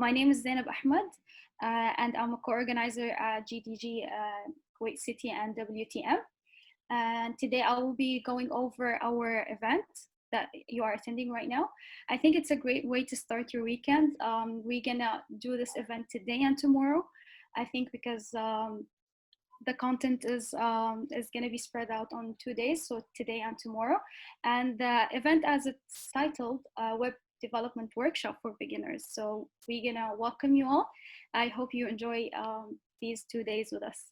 My name is Zainab Mohammed, and I'm a co-organizer at GDG Kuwait City and WTM. And today I will be going over our event that you are attending right now. I think it's a great way to start your weekend. We're gonna do this event today and tomorrow. I think because the content is gonna be spread out on 2 days, so today and tomorrow. And the event, as it's titled, Web Development Workshop for Beginners. So we're gonna welcome you all. I hope you enjoy these 2 days with us.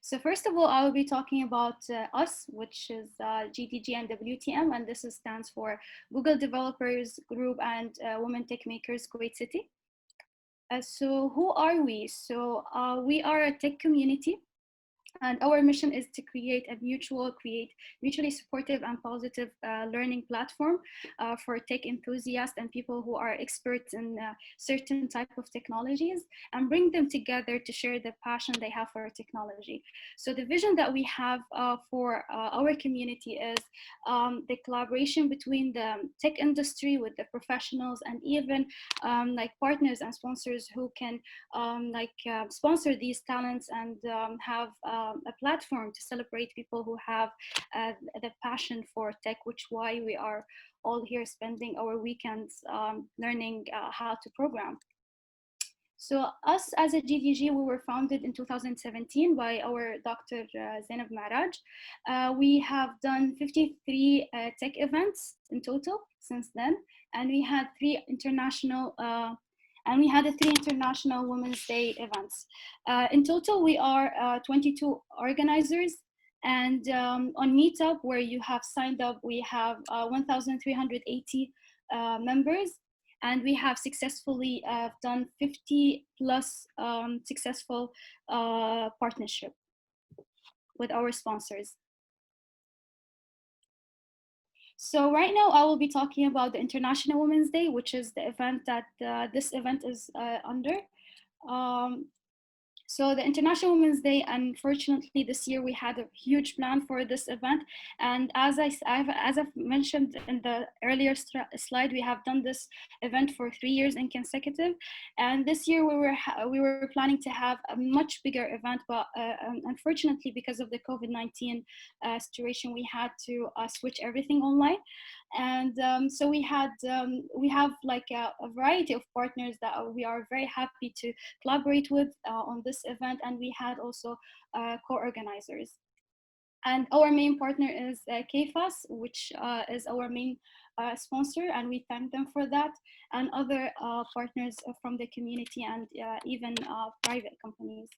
So first of all, I will be talking about us, which is GDG and WTM, and this stands for Google Developers Group and Women Tech Makers Kuwait City. So who are we? So we are a tech community, and our mission is to create a mutually supportive and positive learning platform for tech enthusiasts and people who are experts in certain type of technologies, and bring them together to share the passion they have for technology. So the vision that we have for our community is the collaboration between the tech industry with the professionals, and even like partners and sponsors who can sponsor these talents and have a platform to celebrate people who have the passion for tech, which why we are all here spending our weekends learning how to program. So us as a GDG, we were founded in 2017 by our Dr. Zainab Mohammed. We have done 53 tech events in total since then, and we had three international Women's Day events. In total, we are 22 organizers, and on Meetup, where you have signed up, we have 1,380 members, and we have successfully done 50 plus successful partnership with our sponsors. So right now I will be talking about the International Women's Day, which is the event that this event is under. So the International Women's Day, unfortunately, this year we had a huge plan for this event. And as I've mentioned in the earlier slide, we have done this event for 3 years in consecutive. And this year we were planning to have a much bigger event, but unfortunately, because of the COVID-19 situation, we had to switch everything online. And so we have like a variety of partners that we are very happy to collaborate with on this event, and we had also co-organizers. And our main partner is KFAS, which is our main sponsor, and we thank them for that, and other partners from the community, and even private companies.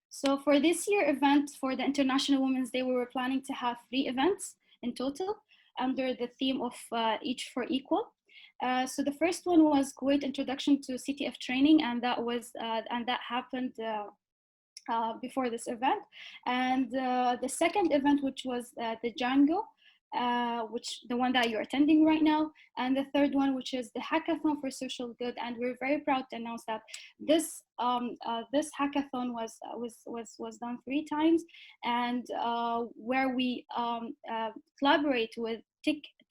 So for this year event, for the International Women's Day, we were planning to have 3 events in total under the theme of Each for Equal. So the first one was Kuwait Introduction to CTF Training, and that happened before this event. And the second event, which was the Django, which the one that you're attending right now, and the third one, which is the hackathon for social good. And we're very proud to announce that this this hackathon was done 3 times, and where we collaborate with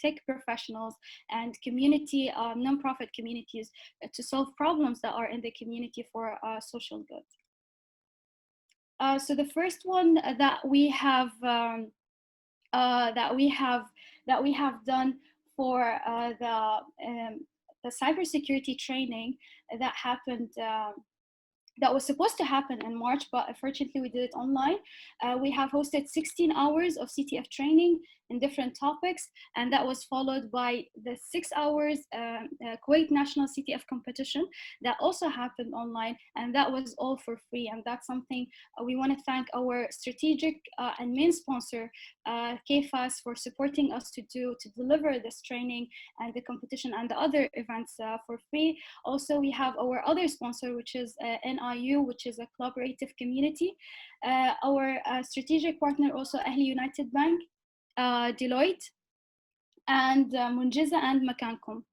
tech professionals and community nonprofit communities to solve problems that are in the community for social good. So the first one that we have done for the cybersecurity training that happened. That was supposed to happen in March, but unfortunately we did it online. We have hosted 16 hours of CTF training in different topics, and that was followed by the 6 hours Kuwait National CTF competition that also happened online, and that was all for free. And that's something we want to thank our strategic and main sponsor, KFAS, for supporting us to deliver this training and the competition and the other events for free. Also, we have our other sponsor, which is NIU, which is a collaborative community. Our strategic partner also AHLI United Bank, DELOITTE, and MUNJIZA and MUKKANCOM.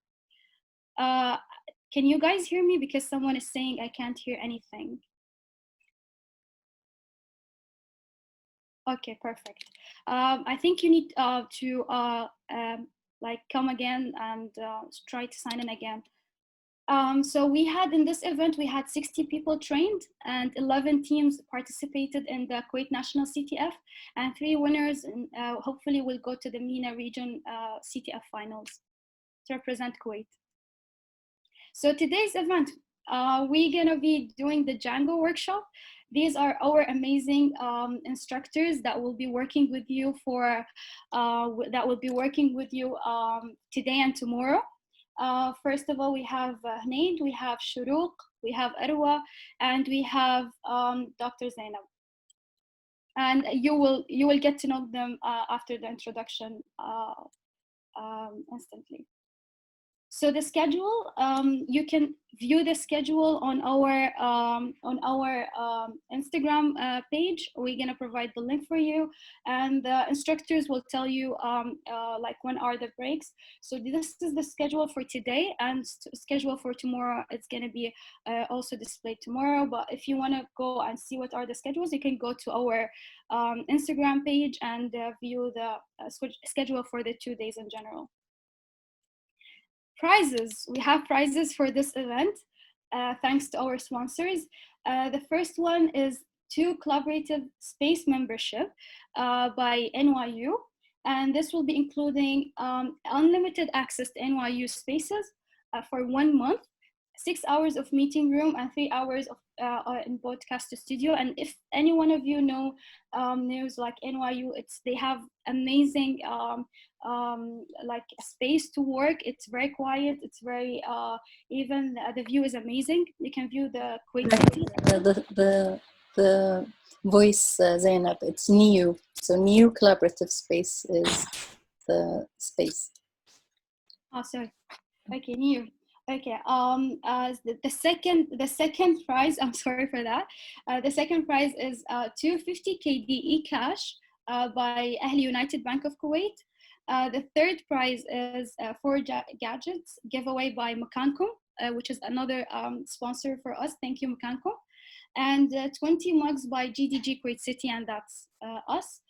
Can you guys hear me? Because someone is saying I can't hear anything. Okay, perfect. I think you need to like come again and try to sign in again. So we had in this event, we had 60 people trained and 11 teams participated in the Kuwait National CTF, and 3 winners hopefully will go to the MENA region CTF finals to represent Kuwait. So today's event, we're gonna be doing the Django workshop. These are our amazing instructors that will be working with you today and tomorrow. First of all, we have Hnaid, we have Shorok, we have Arwa, and we have Dr. Zainab. And you will get to know them after the introduction instantly. So the schedule, you can view the schedule on our Instagram page. We're gonna provide the link for you, and the instructors will tell you like when are the breaks. So this is the schedule for today, and schedule for tomorrow. It's gonna be also displayed tomorrow. But if you wanna go and see what are the schedules, you can go to our Instagram page and view the schedule for the 2 days in general. Prizes. We have prizes for this event, thanks to our sponsors. The first one is 2 collaborative space membership by NYU. And this will be including unlimited access to NYU spaces for 1 month, 6 hours of meeting room, and 3 hours of in podcast studio. And if any one of you knows like NYU, they have amazing like a space to work. It's very quiet. It's very even the view is amazing. You can view the Kuwait city. The voice, Zainab, it's NEU. So NEU collaborative space is the space. Oh, sorry. Okay, NEU. Okay. The second prize. I'm sorry for that. The second prize is 250 KDE cash by AHLI United Bank of Kuwait. The third prize is 4 gadgets giveaway by MUKKANCOM, which is another sponsor for us. Thank you, MUKKANCOM. And 20 mugs by GDG Kuwait City, and that's us.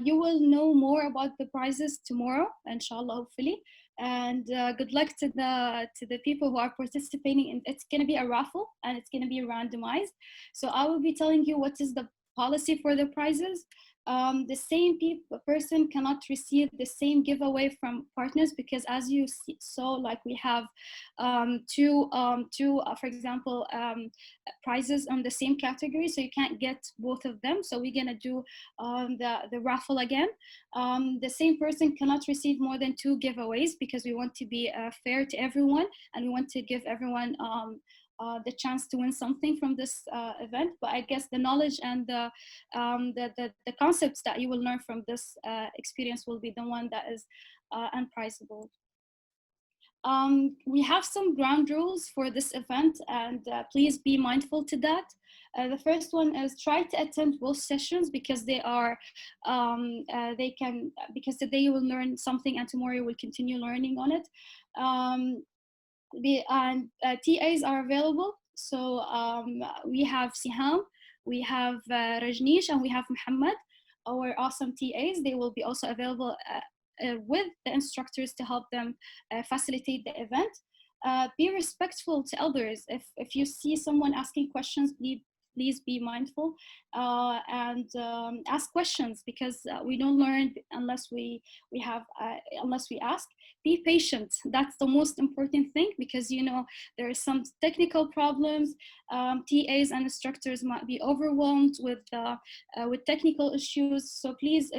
You will know more about the prizes tomorrow, inshallah, hopefully. And good luck to the people who are participating. And it's going to be a raffle, and it's going to be randomized. So I will be telling you what is the policy for the prizes. The same person cannot receive the same giveaway from partners, because as you saw, like we have two for example, prizes on the same category, so you can't get both of them. So we're gonna do the raffle again. The same person cannot receive more than 2 giveaways, because we want to be fair to everyone, and we want to give everyone the chance to win something from this event. But I guess the knowledge and the concepts that you will learn from this experience will be the one that is unprizable. We have some ground rules for this event, and please be mindful to that. The first one is try to attend both sessions, because they are because today you will learn something and tomorrow you will continue learning on it. TAs are available. So we have Seham, we have Rajnish, and we have Mohammed, our awesome TAs. They will be also available with the instructors to help them facilitate the event. Be respectful to others. If you see someone asking questions, please be mindful and ask questions, because we don't learn unless we ask. Be patient. That's the most important thing, because there are some technical problems. TAs and instructors might be overwhelmed with technical issues. So please,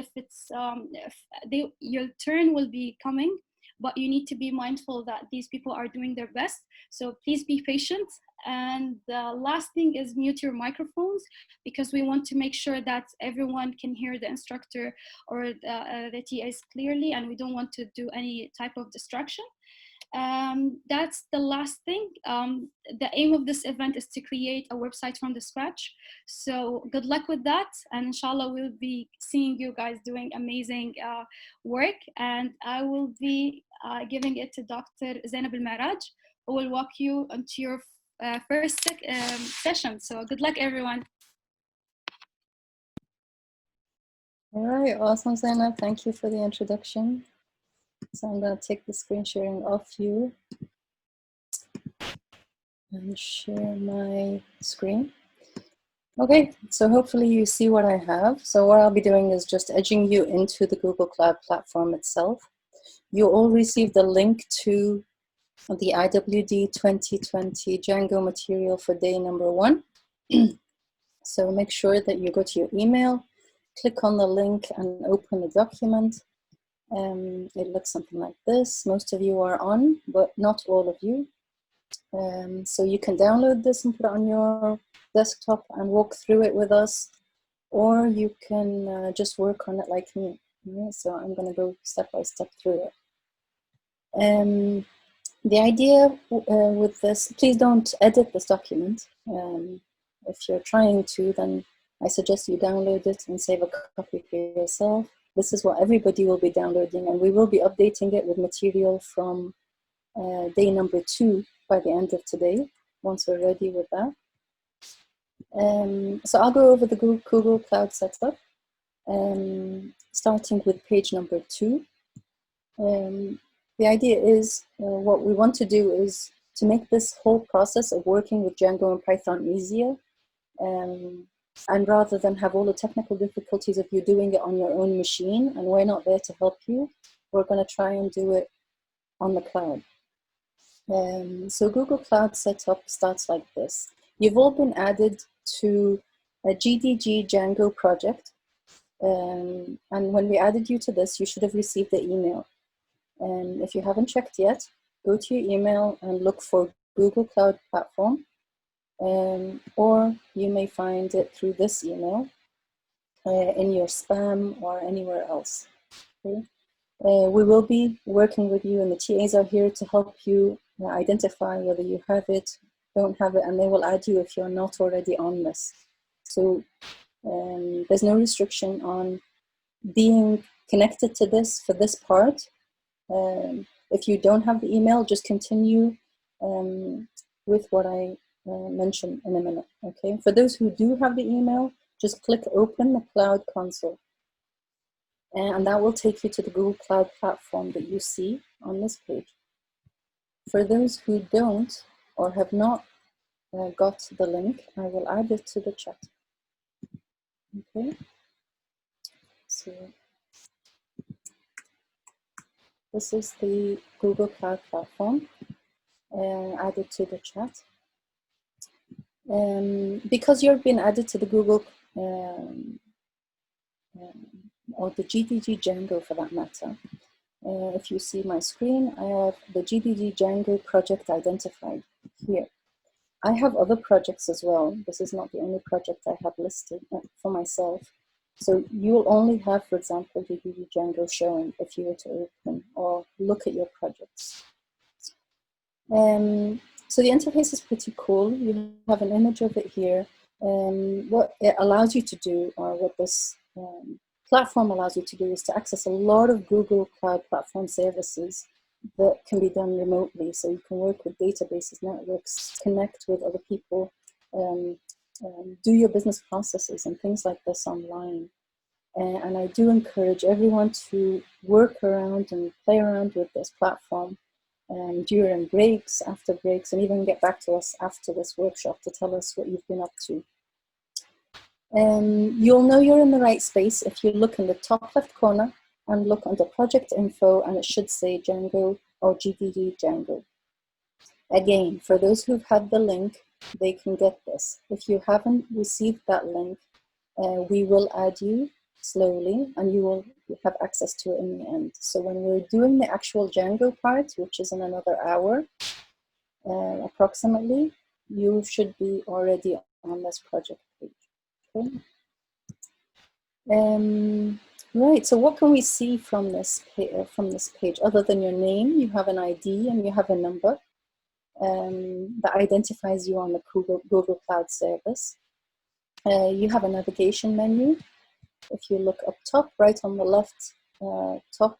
your turn will be coming, but you need to be mindful that these people are doing their best. So please be patient. And the last thing is mute your microphones, because we want to make sure that everyone can hear the instructor or the TAs clearly, and we don't want to do any type of distraction. That's the last thing. The aim of this event is to create a website from the scratch. So good luck with that, and inshallah we'll be seeing you guys doing amazing work. And I will be giving it to Dr. Zainab Al-Maraj, who will walk you into your first session. So good luck, everyone. All right, awesome, Zainab. Thank you for the introduction. So I'm going to take the screen sharing off you and share my screen. Okay, so hopefully you see what I have. So what I'll be doing is just edging you into the Google Cloud platform itself. You all received a link to the IWD 2020 Django material for day number 1. So make sure that you go to your email, click on the link and open the document. It looks something like this. Most of you are on, but not all of you. So you can download this and put it on your desktop and walk through it with us, or you can just work on it like me. Yeah, so I'm going to go step by step through it. The idea with this, please don't edit this document. If you're trying to, then I suggest you download it and save a copy for yourself. This is what everybody will be downloading, and we will be updating it with material from day number 2 by the end of today, once we're ready with that. So I'll go over the Google Cloud setup, starting with page number 2. The idea is, what we want to do is to make this whole process of working with Django and Python easier. And rather than have all the technical difficulties of you doing it on your own machine, and we're not there to help you, we're going to try and do it on the cloud. So Google Cloud setup starts like this. You've all been added to a GDG Django project. And when we added you to this, you should have received the email. And if you haven't checked yet, go to your email and look for Google Cloud Platform. Or you may find it through this email in your spam or anywhere else. Okay? We will be working with you, and the TAs are here to help you identify whether you have it, don't have it, and they will add you if you're not already on this. So there's no restriction on being connected to this for this part. If you don't have the email, just continue with what I mention in a minute, okay? For those who do have the email, just click open the Cloud Console. And that will take you to the Google Cloud platform that you see on this page. For those who don't or have not got the link, I will add it to the chat. Okay, so this is the Google Cloud platform added to the chat. Because you've been added to the Google or the GDG Django for that matter, if you see my screen, I have the GDG Django project identified here. I have other projects as well. This is not the only project I have listed for myself. So you will only have, for example, GDG Django showing if you were to open or look at your projects. So the interface is pretty cool. You have an image of it here. What it allows you to do, or what this platform allows you to do, is to access a lot of Google Cloud Platform services that can be done remotely. So you can work with databases, networks, connect with other people, do your business processes and things like this online. And I do encourage everyone to work around and play around with this platform during breaks, after breaks, and even get back to us after this workshop to tell us what you've been up to. You'll know you're in the right space if you look in the top left corner and look under project info, and it should say Django or GDG Django. Again, for those who've had the link, they can get this. If you haven't received that link, we will add you slowly and you will have access to it in the end. So when we're doing the actual Django part, which is in another hour, approximately, you should be already on this project page. Okay. Right, so what can we see from this page? Other than your name, you have an ID and you have a number that identifies you on the Google Cloud service. You have a navigation menu. If you look up top, right on the left top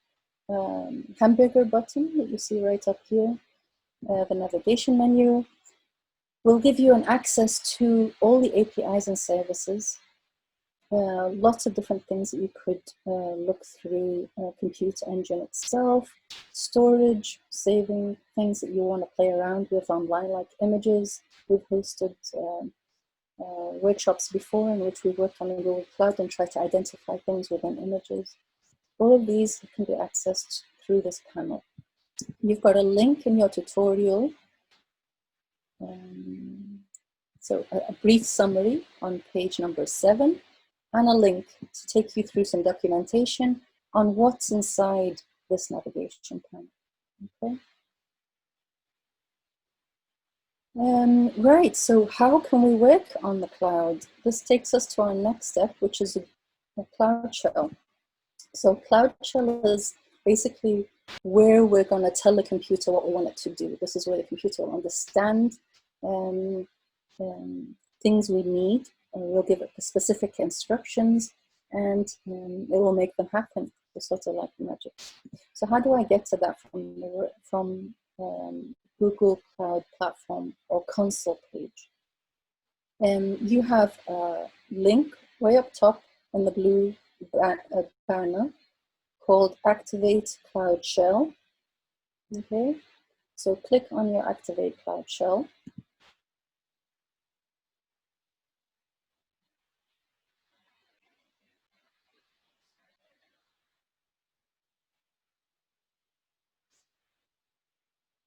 hamburger button that you see right up here, the navigation menu will give you an access to all the APIs and services. lots of different things that you could look through, computer engine itself, storage, saving things that you want to play around with online, like images. We've hosted workshops before in which we worked on the Google Cloud and tried to identify things within images. All of these can be accessed through this panel. You've got a link in your tutorial. So a brief summary on page number 7, and a link to take you through some documentation on what's inside this navigation panel. Okay. Right, so how can we work on the cloud? This takes us to our next step, which is a Cloud Shell. So Cloud Shell is basically where we're going to tell the computer what we want it to do. This is where the computer will understand things we need. We'll give it the specific instructions, and it will make them happen. It's sort of like magic. So how do I get to that from Google Cloud Platform or console page? You have a link way up top in the blue banner called Activate Cloud Shell. Okay, so click on your Activate Cloud Shell.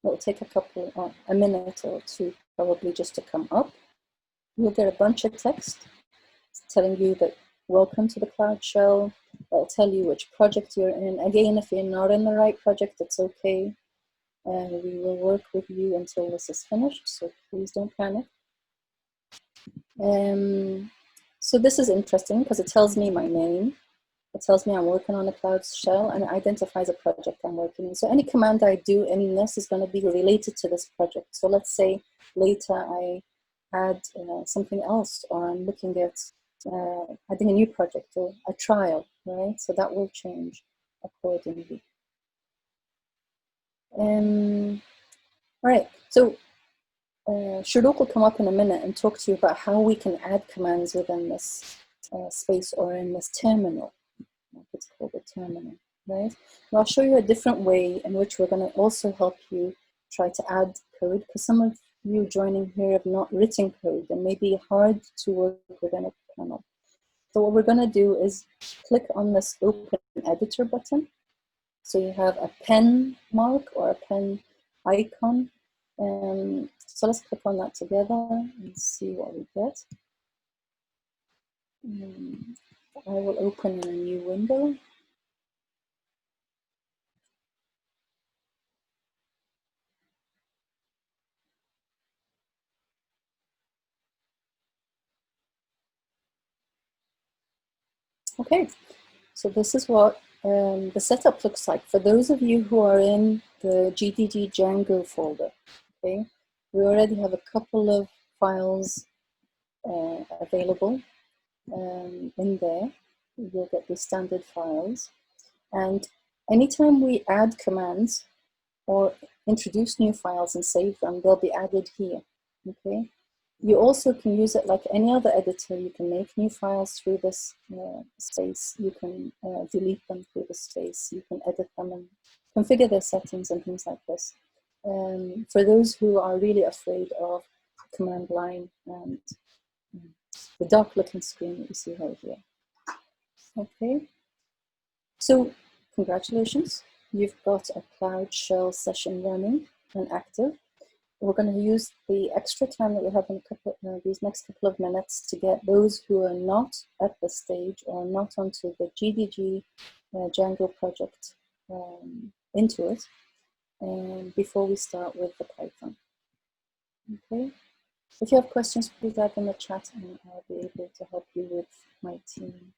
It'll take a minute or two probably just to come up. You'll get a bunch of text telling you that welcome to the Cloud Shell. It'll tell you which project you're in. Again, if you're not in the right project, it's okay. We will work with you until this is finished, so please don't panic. So this is interesting because it tells me my name. It tells me I'm working on a Cloud Shell, and it identifies a project I'm working in. So any command I do in this is going to be related to this project. So let's say later I add something else, or I'm looking at adding a new project or a trial, right? So that will change accordingly. All right, so Shorok will come up in a minute and talk to you about how we can add commands within this space or in this terminal. It's called a terminal, right? And I'll show you a different way in which we're going to also help you try to add code, because some of you joining here have not written code and may be hard to work within a panel. So what we're going to do is click on this Open Editor button. So you have a pen mark or a pen icon. So let's click on that together and see what we get. I will open in a new window. Okay, so this is what the setup looks like. For those of you who are in the GDG Django folder, okay, we already have a couple of files available in there. You'll get the standard files. And anytime we add commands or introduce new files and save them, they'll be added here, okay? You also can use it like any other editor. You can make new files through this space. You can delete them through the space. You can edit them and configure their settings and things like this. For those who are really afraid of command line and the dark looking screen that you see right here. Okay, so congratulations. You've got a Cloud Shell session running and active. We're going to use the extra time that we have in these next couple of minutes to get those who are not at the stage or not onto the GDG Django project into it, before we start with the Python. Okay. If you have questions, please add in the chat and I'll be able to help you with my team.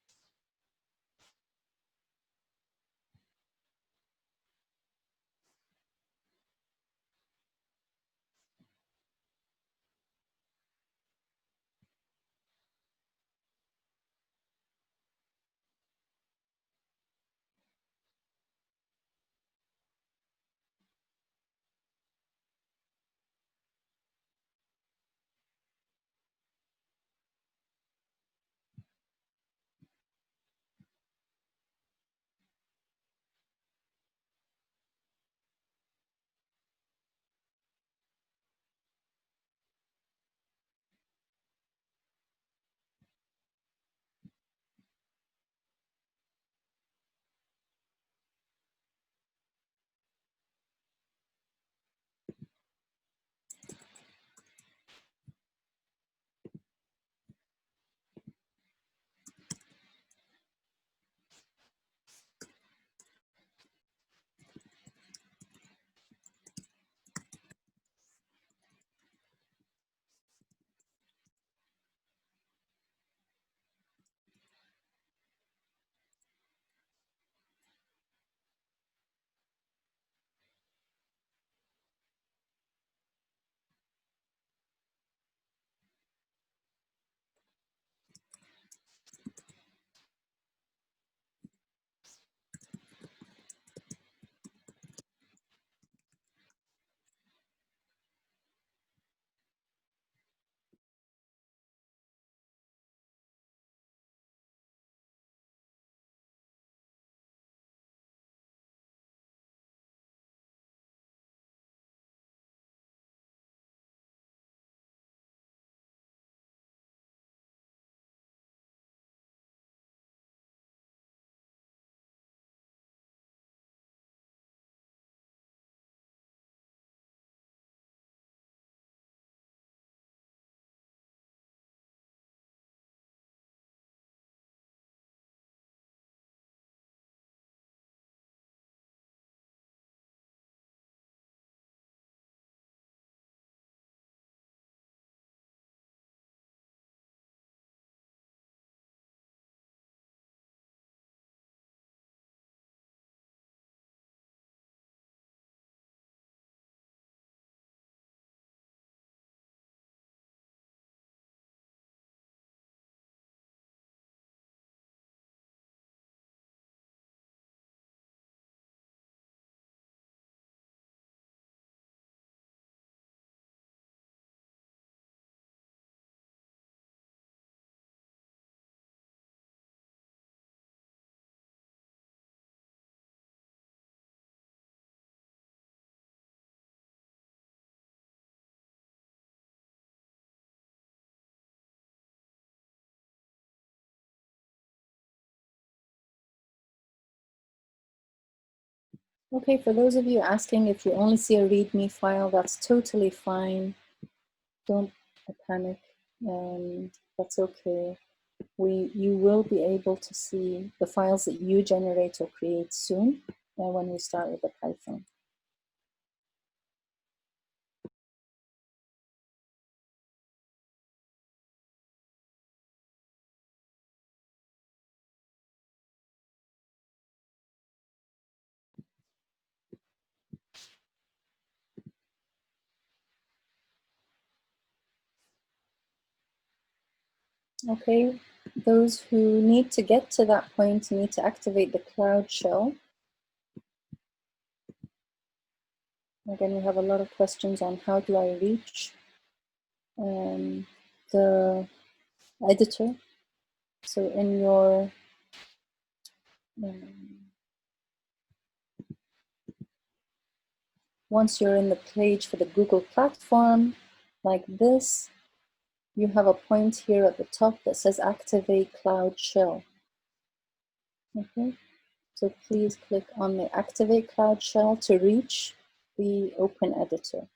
Okay, for those of you asking if you only see a README file, that's totally fine. Don't panic. That's okay. You will be able to see the files that you generate or create soon when we start with the Python. Okay, those who need to get to that point need to activate the Cloud Shell. Again, we have a lot of questions on how do I reach the editor. So in your once you're in the page for the Google platform, like this, you have a point here at the top that says Activate Cloud Shell. Okay, so please click on the Activate Cloud Shell to reach the Open Editor.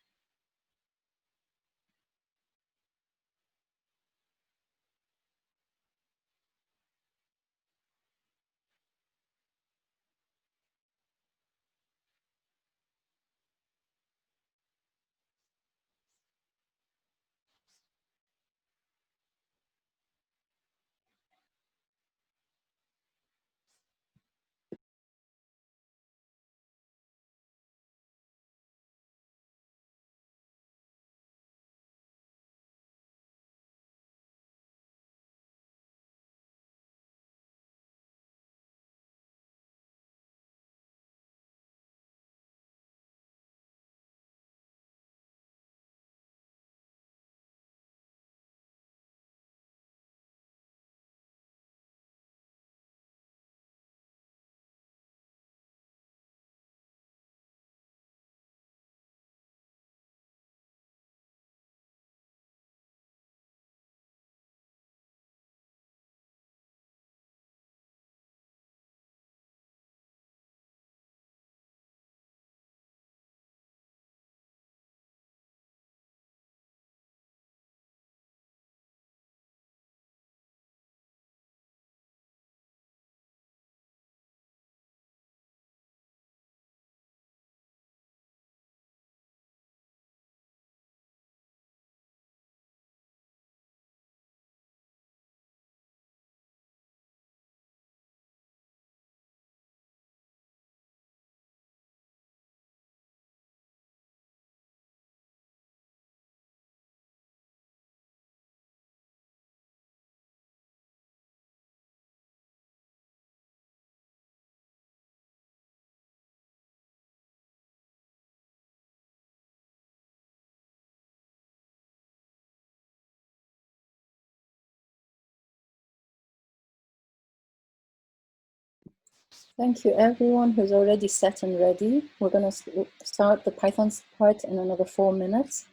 Thank you everyone who's already set and ready. We're going to start the Python part in another 4 minutes.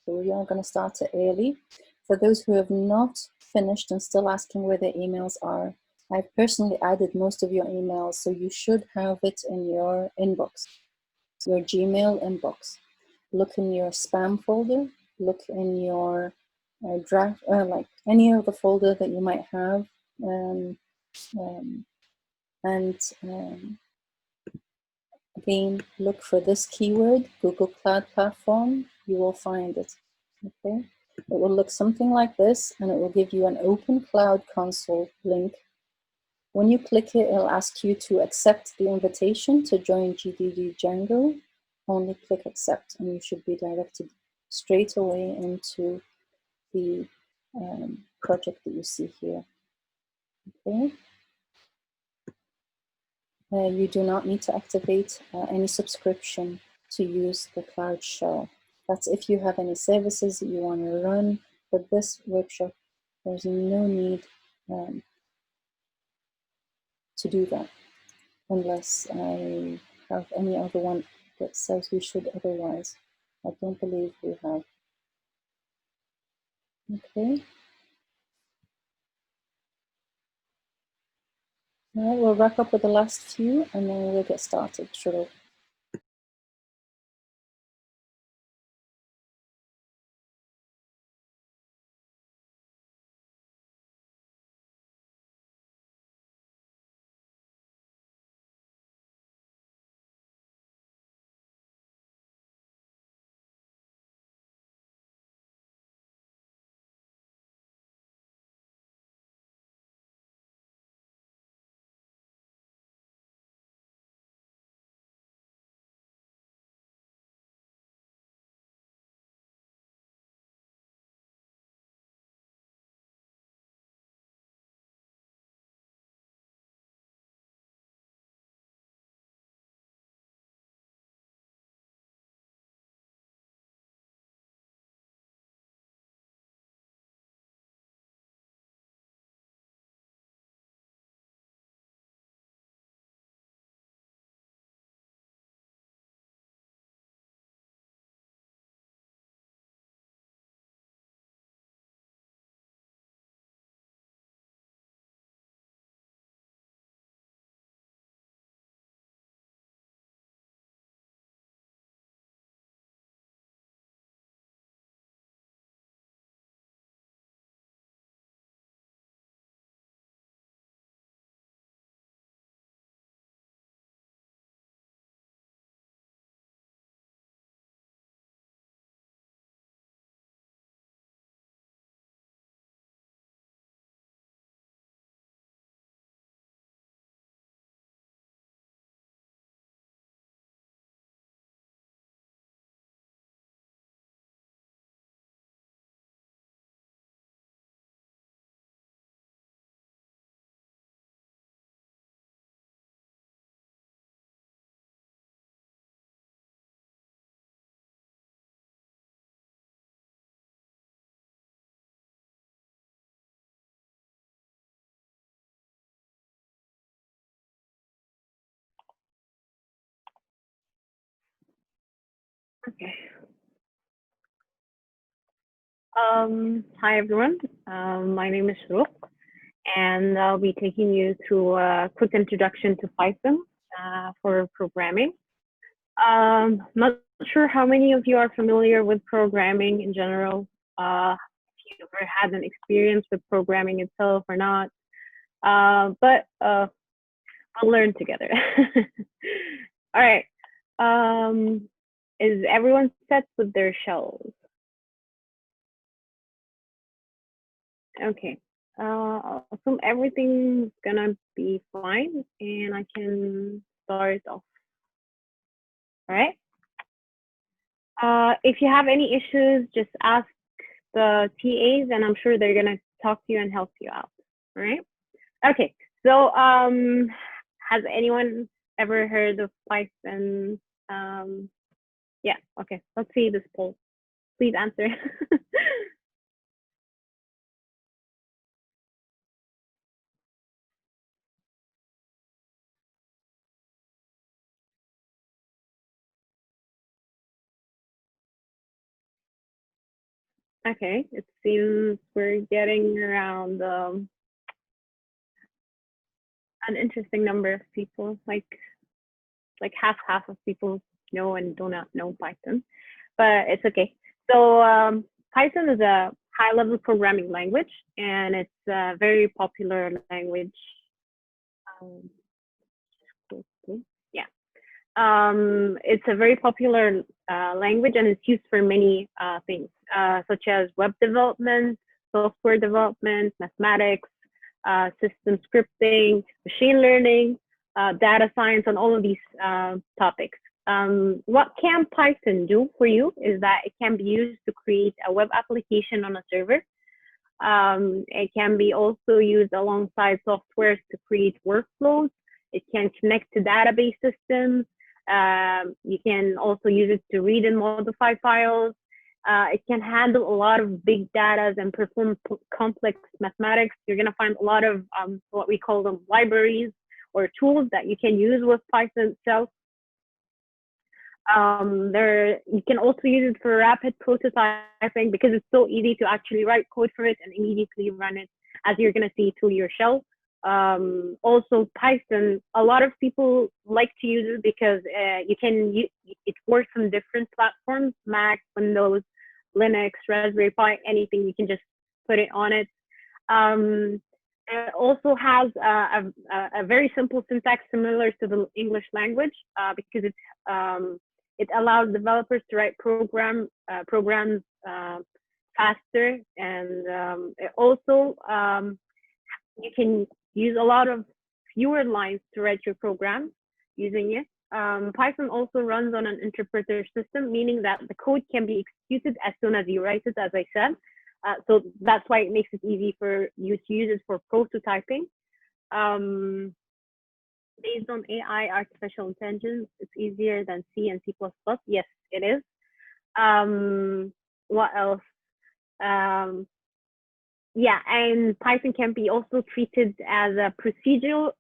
So we are going to start it early. For those who have not finished and still asking where their emails are, I've personally added most of your emails, so you should have it in your inbox, your Gmail inbox. Look in your spam folder, look in your draft, like any other folder that you might have. Again, look for this keyword, Google Cloud Platform, you will find it, okay? It will look something like this, and it will give you an Open Cloud Console link. When you click it, it'll ask you to accept the invitation to join GDD Django. Only click accept, and you should be directed straight away into the project that you see here, okay? You do not need to activate any subscription to use the Cloud Shell. That's if you have any services that you want to run. For this workshop, there's no need to do that unless I have any other one that says we should otherwise. I don't believe we have. Okay. All right, we'll wrap up with the last few and then we'll get started. Shorok. Okay. Hi everyone. My name is Shorok, and I'll be taking you through a quick introduction to Python for programming. Not sure how many of you are familiar with programming in general. If you ever had an experience with programming itself or not, but we'll learn together. All right. Is everyone set with their shells? Okay. I'll assume everything's gonna be fine, and I can start off. All right. If you have any issues, just ask the TAs, and I'm sure they're gonna talk to you and help you out. All right. Okay. So, has anyone ever heard of Python? Yeah. Okay. Let's see this poll. Please answer. Okay. It seems we're getting around an interesting number of people, like half of people know and do not know Python, but it's okay. So Python is a high-level programming language, and it's a very popular language. Yeah, it's a very popular language, and it's used for many things, such as web development, software development, mathematics, system scripting, machine learning, data science, and all of these topics. What can Python do for you is that it can be used to create a web application on a server. It can be also used alongside software to create workflows. It can connect to database systems. You can also use it to read and modify files. It can handle a lot of big data and perform complex mathematics. You're going to find a lot of what we call them libraries or tools that you can use with Python itself. You can also use it for rapid prototyping because it's so easy to actually write code for it and immediately run it, as you're going to see through your shell. Also, Python, a lot of people like to use it because it works on different platforms: Mac, Windows, Linux, Raspberry Pi, anything. You can just put it on it. It also has a very simple syntax similar to the English language because it allows developers to write programs faster, and it also you can use a lot of fewer lines to write your program using it. Python also runs on an interpreter system, meaning that the code can be executed as soon as you write it, as I said. So that's why it makes it easy for you to use it for prototyping. Based on AI, artificial intelligence, it's easier than C and C++. Yes, it is. What else? Yeah, and Python can be also treated as a procedural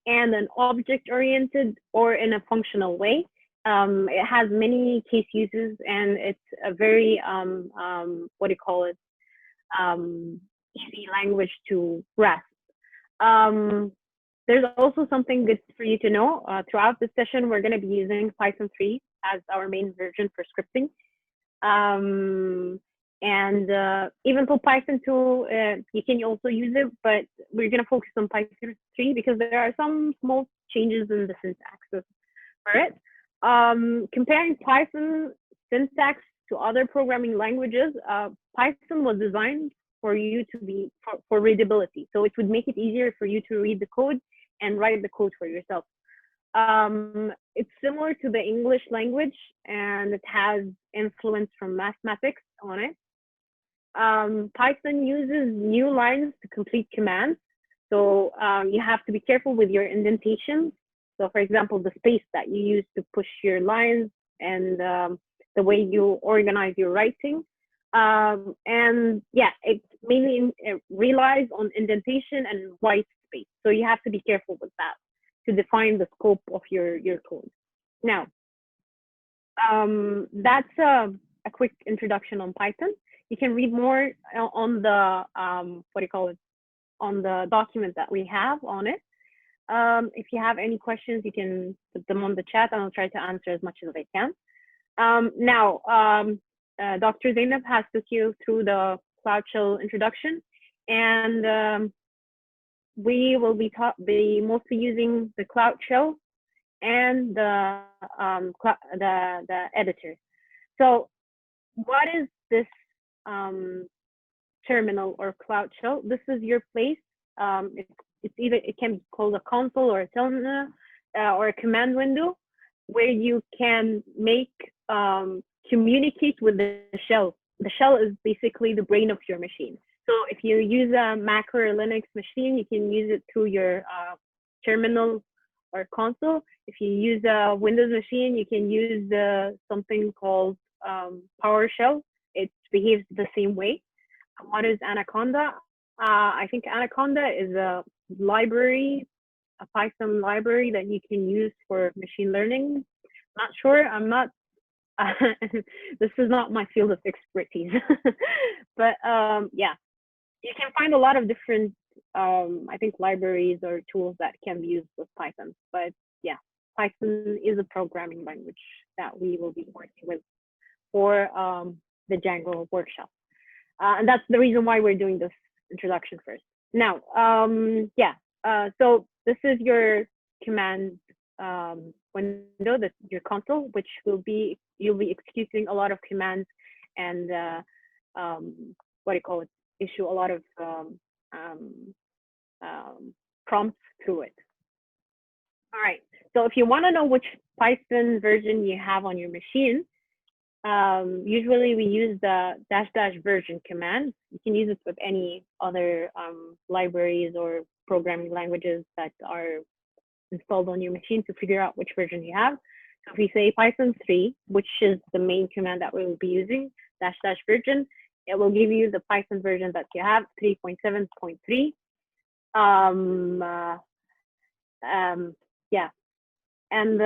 and an object-oriented or in a functional way. It has many case uses, and it's a very what do you call it? Easy language to grasp. There's also something good for you to know. Throughout this session, we're going to be using Python 3 as our main version for scripting. And even though Python 2, you can also use it, but we're going to focus on Python 3 because there are some small changes in the syntax for it. Comparing Python syntax to other programming languages, Python was designed for you to be for readability. So it would make it easier for you to read the code and write the code for yourself. It's similar to the English language, and it has influence from mathematics on it. Python uses new lines to complete commands. So you have to be careful with your indentations. So for example, the space that you use to push your lines and the way you organize your writing. And yeah, it mainly relies on indentation and white space. So you have to be careful with that to define the scope of your code. Now, That's a quick introduction on Python. You can read more on the what do you call it, on the document that we have on it. If you have any questions, you can put them on the chat, and I'll try to answer as much as I can. Now, Dr. Zainab has took you through the Cloud Shell introduction, and we will be mostly using the Cloud Shell and the editor. So, what is this terminal or Cloud Shell? This is your place. It can be called a console or a terminal or a command window where you can make communicate with the shell. The shell is basically the brain of your machine. So if you use a Mac or a Linux machine, you can use it through your terminal or console. If you use a Windows machine, you can use something called PowerShell. It behaves the same way. What is Anaconda? I think Anaconda is a library, a Python library that you can use for machine learning. Not sure. I'm not. This is not my field of expertise. But yeah, you can find a lot of different, I think, libraries or tools that can be used with Python. But yeah, Python is a programming language that we will be working with for the Django workshop. And that's the reason why we're doing this introduction first. Now, yeah, so this is your command window, that's your console, which will be, you'll be executing a lot of commands and what do you call it, issue a lot of prompts through it. All right, so if you want to know which Python version you have on your machine, usually we use the -- version command. You can use it with any other libraries or programming languages that are installed on your machine to figure out which version you have. So if we say Python 3, which is the main command that we will be using, -- version, it will give you the Python version that you have, 3.7.3. Yeah, and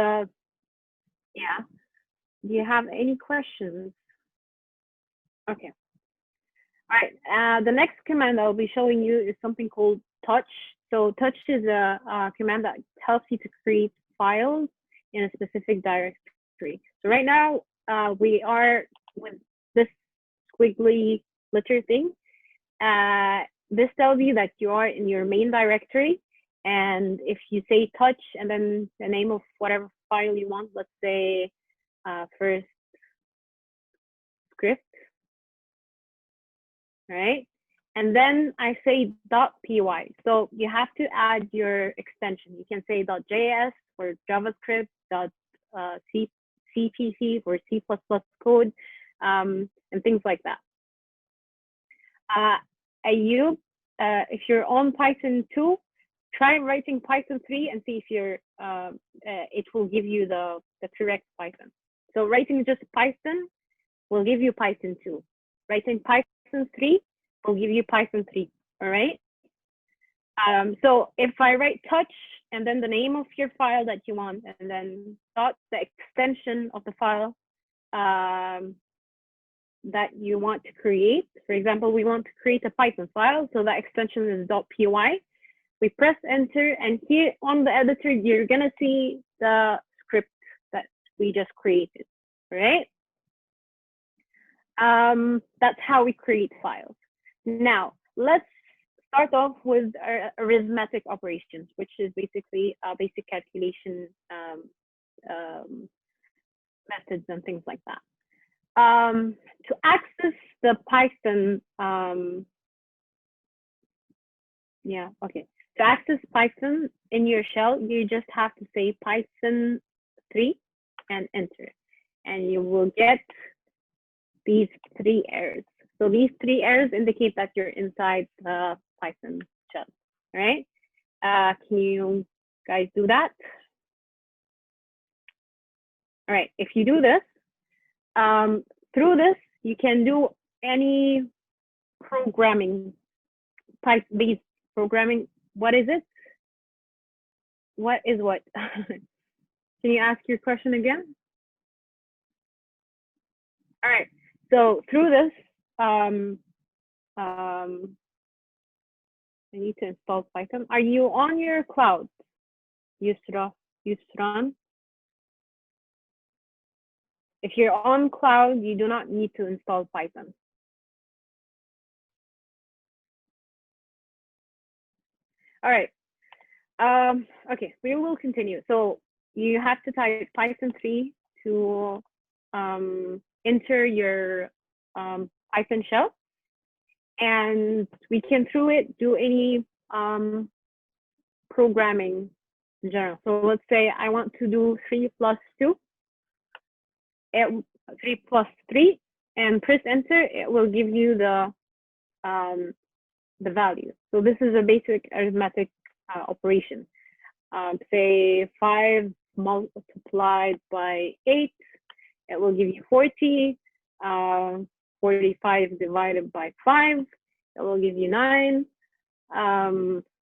yeah. Do you have any questions? Okay. All right. The next command I'll be showing you is something called touch. So touch is a command that helps you to create files in a specific directory. So right now we are with this squiggly letter thing. This tells you that you are in your main directory. And if you say touch and then the name of whatever file you want, let's say first script, right? And then I say .py. So you have to add your extension. You can say .js or JavaScript, .cpc or C++ code, and things like that. If you're on Python 2, try writing Python 3 and see if you're, it will give you the correct Python. So writing just Python will give you Python 2. Writing Python 3 will give you Python 3, all right? So if I write touch and then the name of your file that you want and then dot the extension of the file that you want to create, for example, we want to create a Python file, so that extension is .py. We press enter, and here on the editor, you're gonna see the script that we just created, right? That's how we create files. Now, let's start off with arithmetic operations, which is basically basic calculation methods and things like that. To access the Python, yeah, okay. To access Python in your shell, you just have to say Python 3 and enter, and you will get these 3 errors. So these 3 errors indicate that you're inside the Python shell, right? Can you guys do that? All right, if you do this, through this, you can do any programming, Python-based programming. What is it? What is what? Can you ask your question again? All right. So through this, I need to install Python. Are you on your cloud, Yusran? If you're on cloud, you do not need to install Python. All right. Okay, we will continue. So you have to type Python 3 to enter your Python shell, and we can through it do any programming in general. So let's say I want to do 3 plus 2, 3 plus 3, and press enter. It will give you the value. So this is a basic arithmetic operation. Say 5 multiplied by 8, it will give you 40. 45 divided by 5, it will give you 9.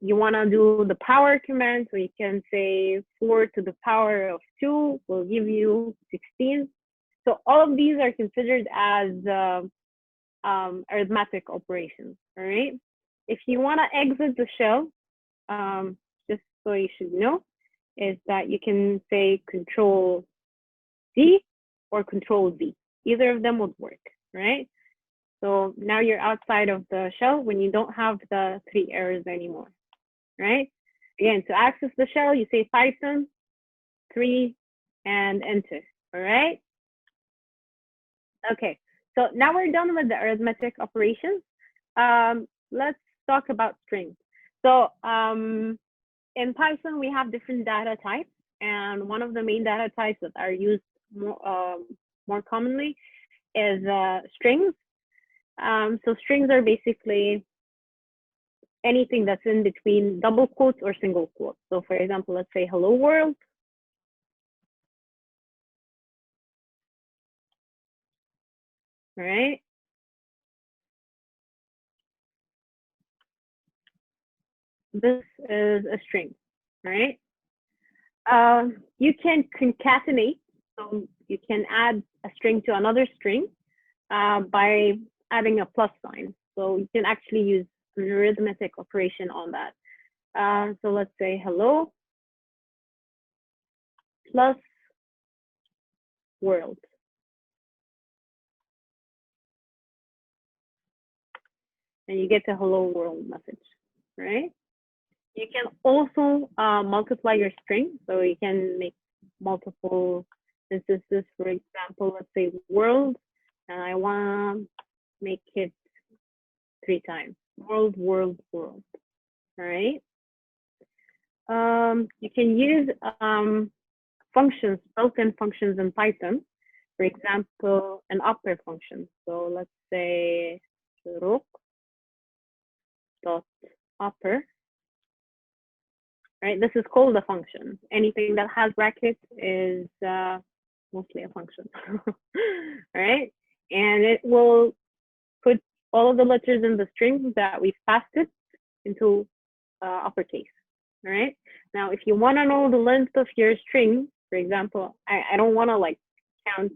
You want to do the power command, so you can say 4 to the power of 2 will give you 16. So all of these are considered as arithmetic operations, all right? If you want to exit the shell, just so you should know, is that you can say Control C or Control V. Either of them would work, right? So now you're outside of the shell when you don't have the 3 errors anymore, right? Again, to access the shell, you say Python 3 and enter, all right? Okay, so now we're done with the arithmetic operations. Let's talk about strings. So in Python, we have different data types, and one of the main data types that are used more commonly is strings. So strings are basically anything that's in between double quotes or single quotes. So for example, let's say hello world. All right. This is a string, right? You can concatenate, so you can add a string to another string by adding a plus sign. So you can actually use an arithmetic operation on that. So let's say hello plus world. And you get the hello world message, right? You can also multiply your string. So you can make multiple instances. For example, let's say world, and I want to make it 3 times. World, world, world, all right? You can use functions, built-in functions in Python. For example, an upper function. So let's say Shorok dot upper. Right, this is called a function. Anything that has brackets is mostly a function. All right, and it will put all of the letters in the string that we've passed it into uppercase. All right, now if you want to know the length of your string, for example, I don't want to like count.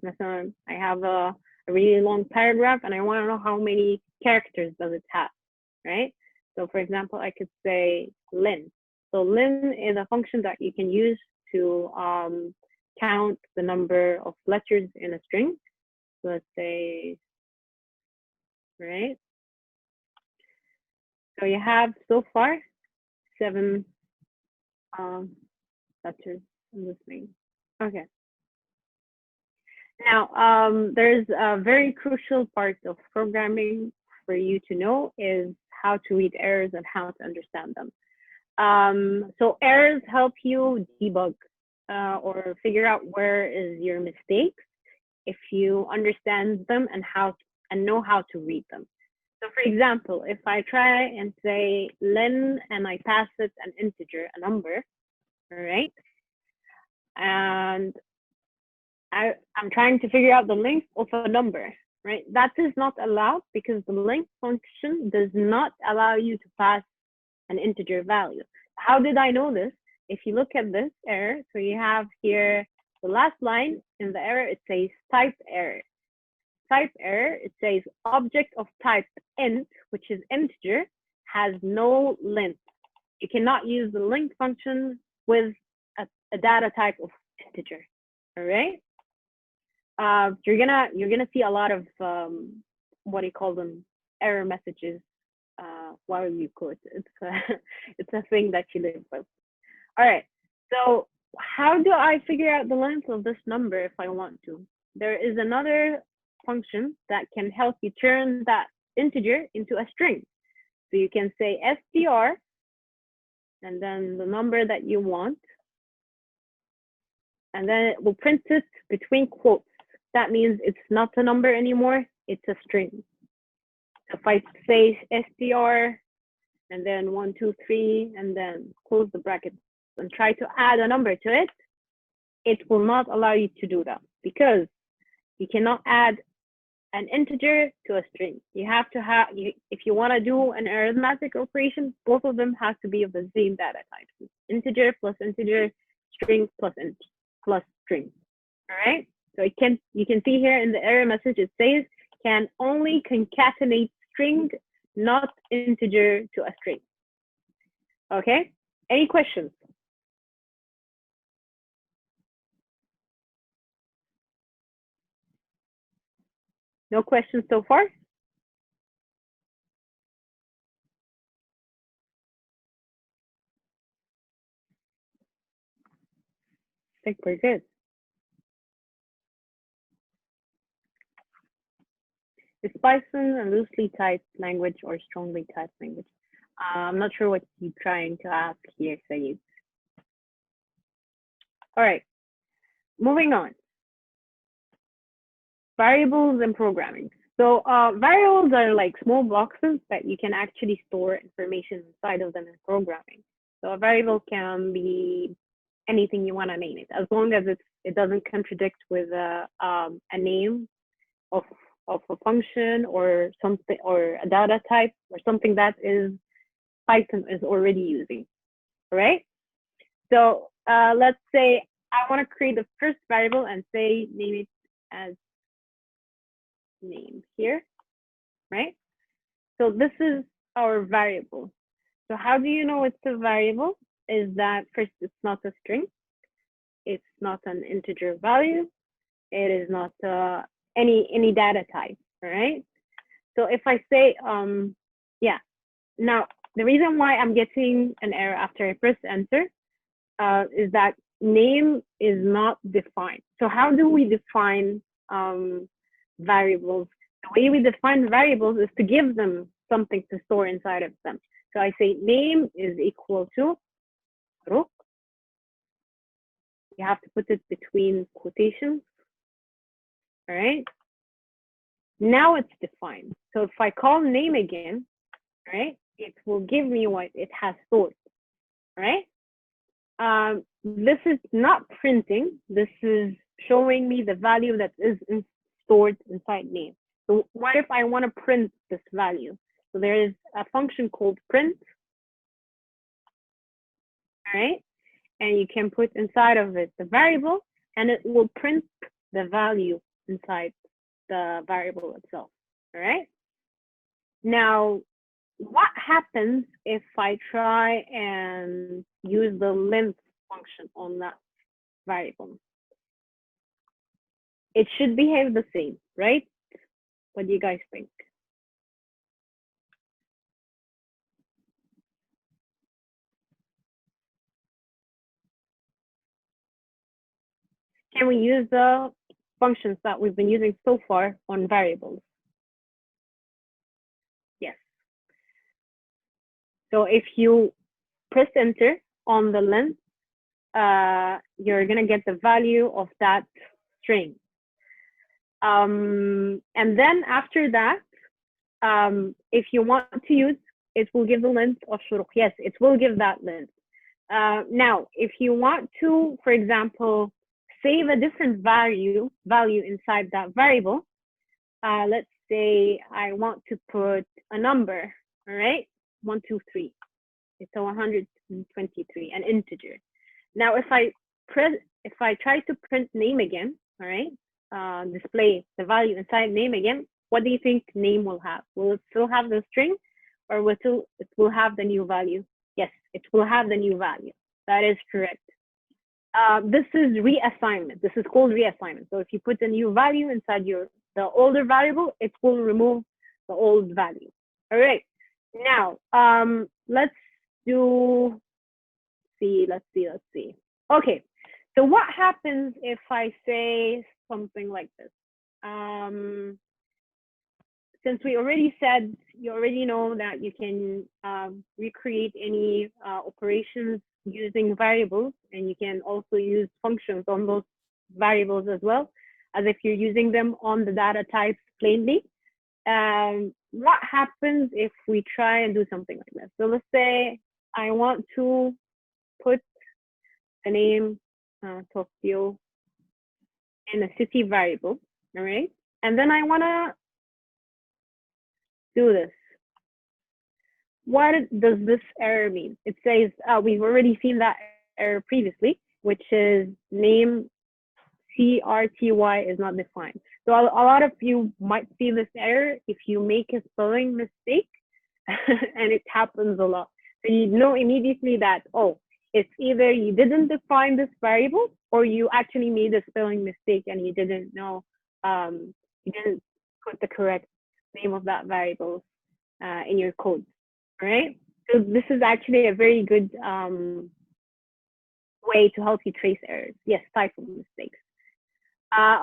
I have a really long paragraph and I want to know how many characters does it have, right? So for example, I could say len. So len is a function that you can use to count the number of letters in a string. So let's say, right? So you have so far 7 letters in the string. Okay. Now, there's a very crucial part of programming for you to know is how to read errors and how to understand them. So errors help you debug or figure out where is your mistakes if you understand them and know how to read them. So for example, if I try and say len and I pass it an integer, a number, all right? And I'm trying to figure out the length of a number, right? That is not allowed because the length function does not allow you to pass an integer value. How did I know this? If you look at this error, so you have here the last line in the error, it says type error. type error. It says object of type int, which is integer, has no length. You cannot use the length function with a data type of integer. All right. You're gonna see a lot of what do you call them, error messages while you code. It's a thing that you live with. All right. So how do I figure out the length of this number if I want to? There is another function that can help you turn that integer into a string. So you can say str and then the number that you want, and then it will print it between quotes. That means it's not a number anymore, it's a string. So if I say str and then 1, 2, 3, and then close the bracket and try to add a number to it, it will not allow you to do that because you cannot add an integer to a string. You have to have, if you want to do an arithmetic operation, both of them have to be of the same data type. Integer plus integer, string plus int plus string. All right. So you can see here in the error message, it says can only concatenate string, not integer to a string. Okay. Any questions? No questions so far? I think we're good. Is Python a loosely typed language or strongly typed language? I'm not sure what you're trying to ask here, Sayed. All right, moving on. Variables and programming. So variables are like small boxes that you can actually store information inside of them in programming. So a variable can be anything you want to name it, as long as it doesn't contradict with a name of a function or something, or a data type or something that is Python is already using. All right. So let's say I want to create the first variable and say name it as name here, right? So this is our variable. So how do you know it's a variable? Is that first, it's not a string, it's not an integer value, it is not any data type, all right? So if I say, yeah, now the reason why I'm getting an error after I press enter is that name is not defined. So how do we define variables? The way we define variables is to give them something to store inside of them. So I say name is equal to Shorok. You have to put it between quotations. All right. Now it's defined. So if I call name again, right, it will give me what it has stored. All right. This is not printing. This is showing me the value that is stored inside name. So what if I want to print this value? So there is a function called print. All right. And you can put inside of it the variable, and it will print the value inside the variable itself. All right. Now, what happens if I try and use the length function on that variable? It should behave the same, right? What do you guys think? Can we use the functions that we've been using so far on variables? Yes. So if you press enter on the length, you're going to get the value of that string. And then after that, if you want to use, it will give the length of Shorok. Yes, it will give that length. Now, if you want to, for example, save a different value inside that variable, let's say I want to put a number, all right? 1, 2, 3. It's a 123, an integer. Now, if I try to print name again, all right? display the value inside name again, what do you think name will have? Will it still have the string, or it will have the new value? Yes, it will have the new value. That is correct. This is reassignment. This is called reassignment. So if you put a new value inside the older variable, it will remove the old value. All right. Now, let's see. Okay. So what happens if I say something like this? Since we already said, you already know that you can recreate any operations using variables, and you can also use functions on those variables as well, as if you're using them on the data types plainly. What happens if we try and do something like this? So let's say I want to put the name Tokyo in a city variable, all right? And then I want to do this. What does this error mean? It says, we've already seen that error previously, which is name CRTY is not defined. So a lot of you might see this error if you make a spelling mistake, and it happens a lot. So you know immediately that, oh, it's either you didn't define this variable, or you actually made a spelling mistake and you didn't know, you didn't put the correct name of that variable in your code, right? So this is actually a very good way to help you trace errors. Yes, typo mistakes.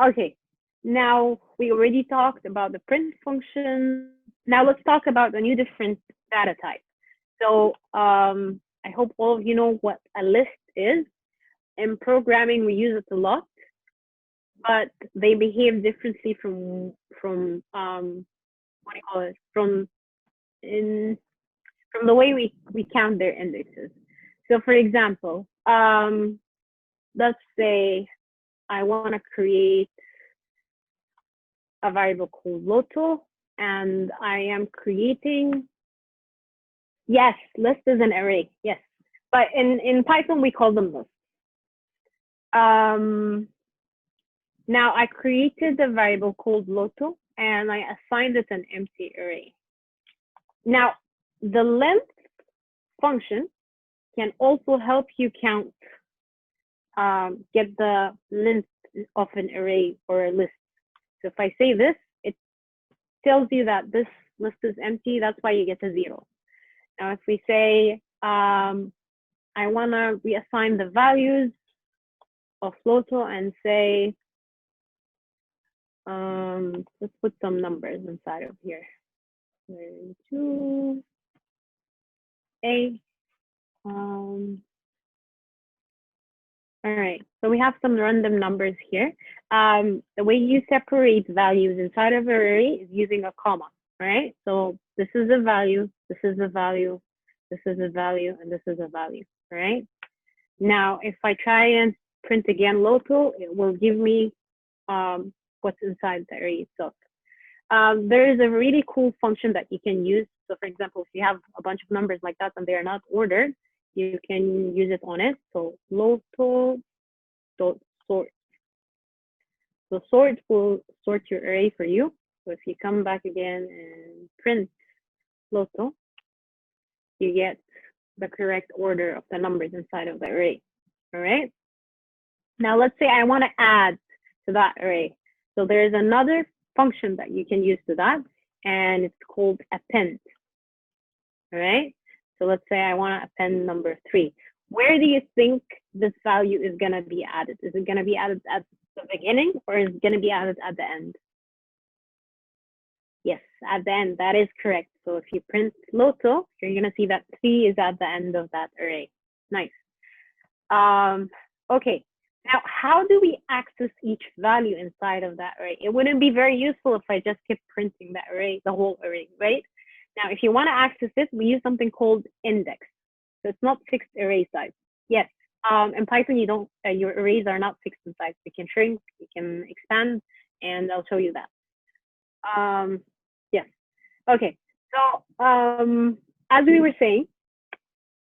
Okay, now we already talked about the print function. Now let's talk about a new different data type. So I hope all of you know what a list is. In programming, we use it a lot, but they behave differently from what do you call it? From the way we count their indexes. So for example, let's say I want to create a variable called Lotto, and I am creating, yes, list is an array, yes. But in Python, we call them lists. Now I created a variable called Lotto, and I assigned it an empty array. Now, the length function can also help you count, get the length of an array or a list. So if I say this, it tells you that this list is empty. That's why you get a 0. Now, if we say, I want to reassign the values of Lotto and say, let's put some numbers inside of here. 2, 8. All right, so we have some random numbers here. The way you separate values inside of an array is using a comma, right? So this is a value, this is a value, this is a value, and this is a value, right? Now, if I try and print again Lotto, it will give me what's inside the array itself. There is a really cool function that you can use. So for example, if you have a bunch of numbers like that and they are not ordered, you can use it on it. So Lotto.sort. So sort will sort your array for you. So if you come back again and print Lotto, you get the correct order of the numbers inside of the array. All right. Now let's say I want to add to that array. So there is another function that you can use to that, and it's called append. All right. So let's say I want to append number 3. Where do you think this value is going to be added? Is it going to be added at the beginning, or is it going to be added at the end? Yes, at the end. That is correct. So if you print Lotto, you're going to see that 3 is at the end of that array. Nice. Okay. Now, how do we access each value inside of that array? It wouldn't be very useful if I just kept printing that array, the whole array, right? Now, if you want to access it, we use something called index. So it's not fixed array size. Yes, in Python, you don't, your arrays are not fixed in size. They can shrink, you can expand, and I'll show you that. Yes. Okay. So as we were saying,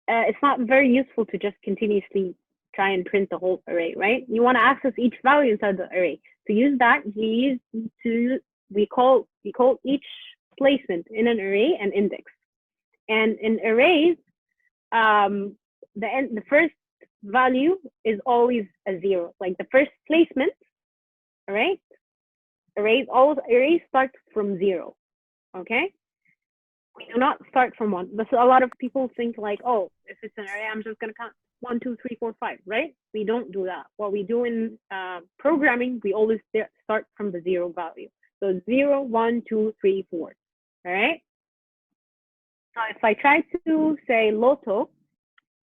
it's not very useful to just continuously try and print the whole array, right? You want to access each value inside the array. To use that, we call each placement in an array an index. And in arrays, the first value is always a 0. Like the first placement, all right? Arrays start from 0, okay? We do not start from 1. But a lot of people think like, oh, if it's an array, I'm just gonna count 1, 2, 3, 4, 5, right? We don't do that. What we do in programming, we always start from the 0 value. So 0, 1, 2, 3, 4, all right? So if I try to say Lotto,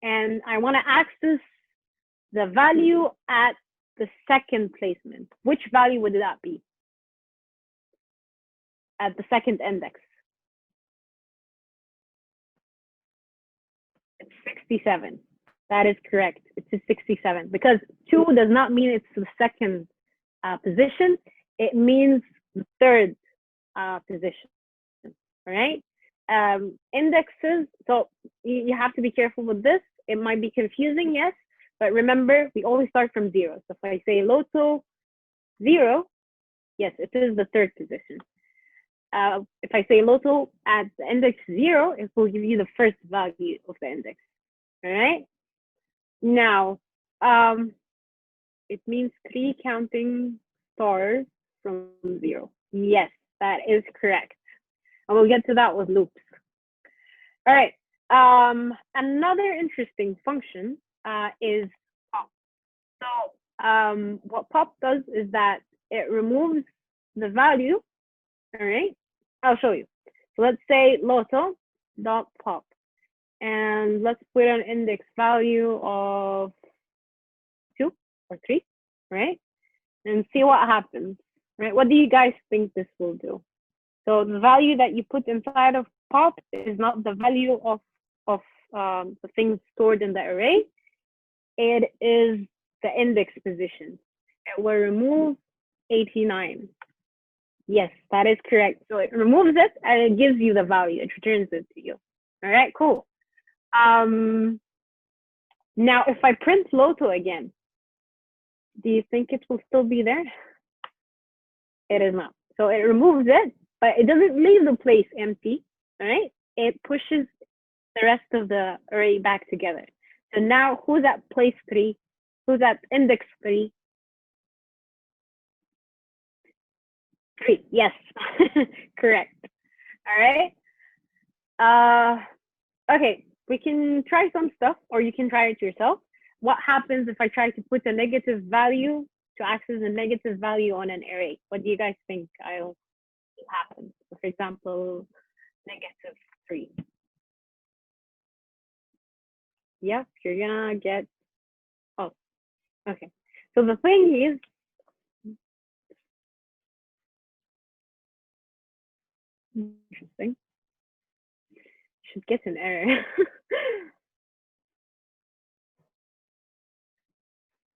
and I want to access the value at the second placement, which value would that be? At the second index. It's 67. That is correct. It's 67 because 2 does not mean it's the second position. It means the third position. All right. Indexes. So you have to be careful with this. It might be confusing, yes, but remember we always start from 0. So if I say Lotto 0, yes, it is the third position. If I say Lotto at the index 0, it will give you the first value of the index. All right. Now, it means 3 counting stars from 0. Yes, that is correct. And we'll get to that with loops. All right. Another interesting function is pop. So what pop does is that it removes the value. All right. I'll show you. So let's say Lotto dot pop, and let's put an index value of 2 or 3, right? And see what happens, right? What do you guys think this will do? So the value that you put inside of pop is not the value of the things stored in the array. It is the index position. It will remove 89. Yes, that is correct. So it removes it and it gives you the value. It returns it to you. All right, cool. Now, if I print Lotto again, do you think it will still be there? It is not. So it removes it, but it doesn't leave the place empty. All right, it pushes the rest of the array back together. So now who's at place 3? Who's at index 3? 3, yes, correct. All right. Okay, we can try some stuff, or you can try it yourself. What happens if I try to put a negative value to access a negative value on an array? What do you guys think will happen? So for example, -3. Yeah, you're gonna get, oh, okay. So the thing is, interesting, should get an error.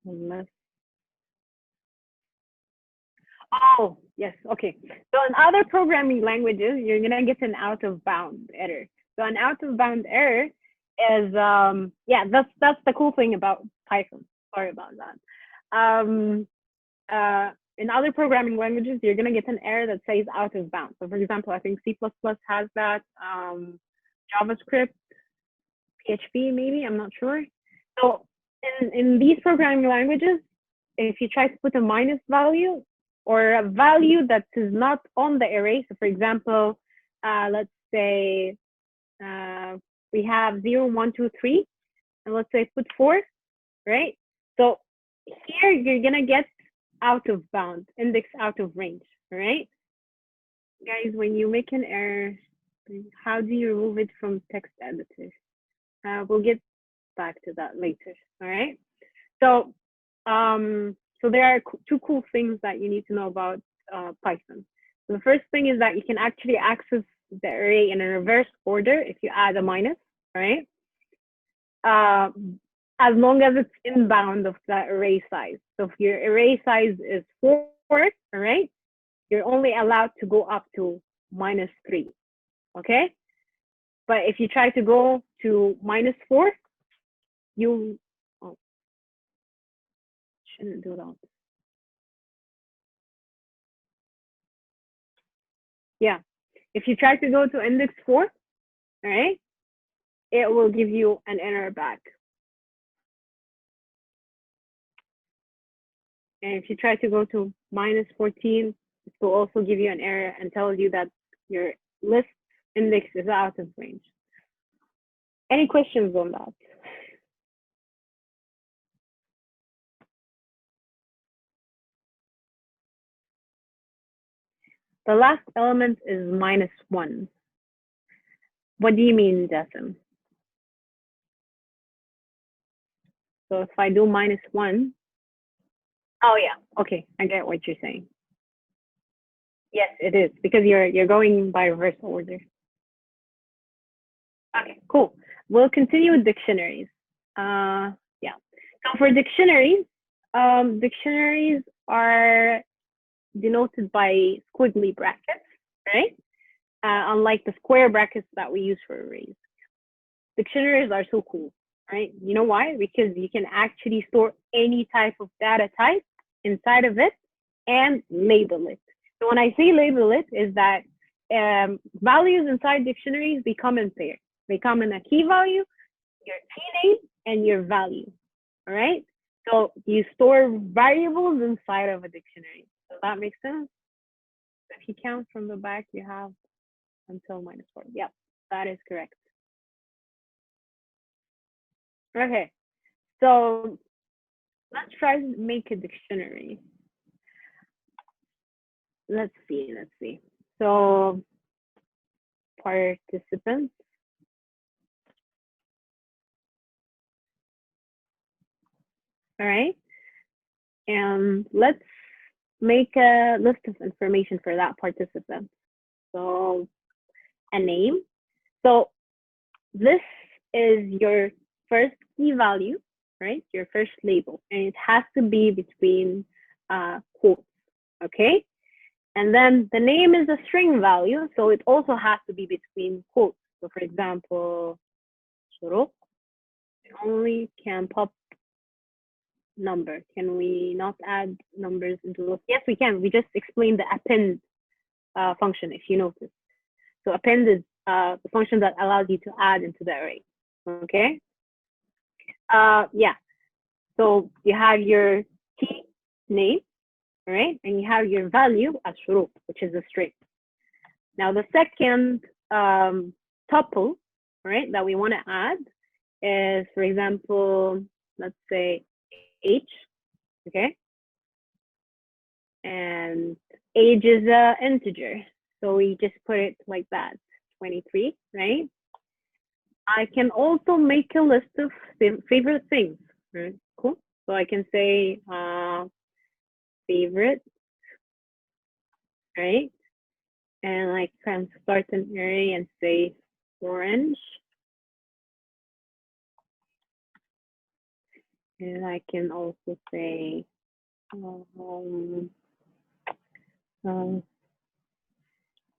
Unless, oh, yes, okay. So in other programming languages, you're gonna get an out of bound error. So an out of bound error is, yeah, that's the cool thing about Python. Sorry about that. In other programming languages, you're gonna get an error that says out of bounds. So for example, I think C++ has that, JavaScript, PHP maybe, I'm not sure. So in these programming languages, if you try to put a minus value or a value that is not on the array, so for example, let's say we have 0, 1, 2, 3, and let's say put 4, right? So here you're gonna get out of bound, index out of range, all right? Guys, when you make an error, how do you remove it from text editor? We'll get back to that later, all right? So, so there are 2 cool things that you need to know about Python. So the first thing is that you can actually access the array in a reverse order if you add a minus, right? As long as it's inbound of the array size. So if your array size is 4, all right, you're only allowed to go up to -3, okay? But if you try to go to -4, you shouldn't do that. Yeah. If you try to go to index 4, all right, it will give you an error back. And if you try to go to -14, it will also give you an error and tell you that your list index is out of range. Any questions on that? The last element is -1. What do you mean, Jasim? So if I do -1, oh yeah, okay, I get what you're saying. Yes, it is, because you're going by reverse order. Okay, cool. We'll continue with dictionaries. Yeah. So for dictionaries, dictionaries are denoted by squiggly brackets, right? Unlike the square brackets that we use for arrays. Dictionaries are so cool, right? You know why? Because you can actually store any type of data type inside of it and label it. So when I say label it, is that values inside dictionaries, they come in pairs. They come in a key value, your key name, and your value, all right? So you store variables inside of a dictionary. Does that make sense? If you count from the back, you have until -4. Yep, that is correct. Okay, so let's try to make a dictionary. Let's see. So participants. All right, and let's make a list of information for that participant. So a name. So this is your first key value, right? Your first label, and it has to be between quotes, okay? And then the name is a string value, so it also has to be between quotes. So for example, Shorok, only can pop number. Can we not add numbers into those? Yes, we can. We just explained the append function, if you notice. So append is the function that allows you to add into the array. Okay. Yeah. So you have your key name, right? And you have your value as shuruk, which is a string. Now the second tuple, right, that we want to add is, for example, let's say age, okay? And age is an integer, so we just put it like that, 23, right? I can also make a list of favorite things, right? Cool. So I can say favorite, right? And I can start an array and say orange. And I can also say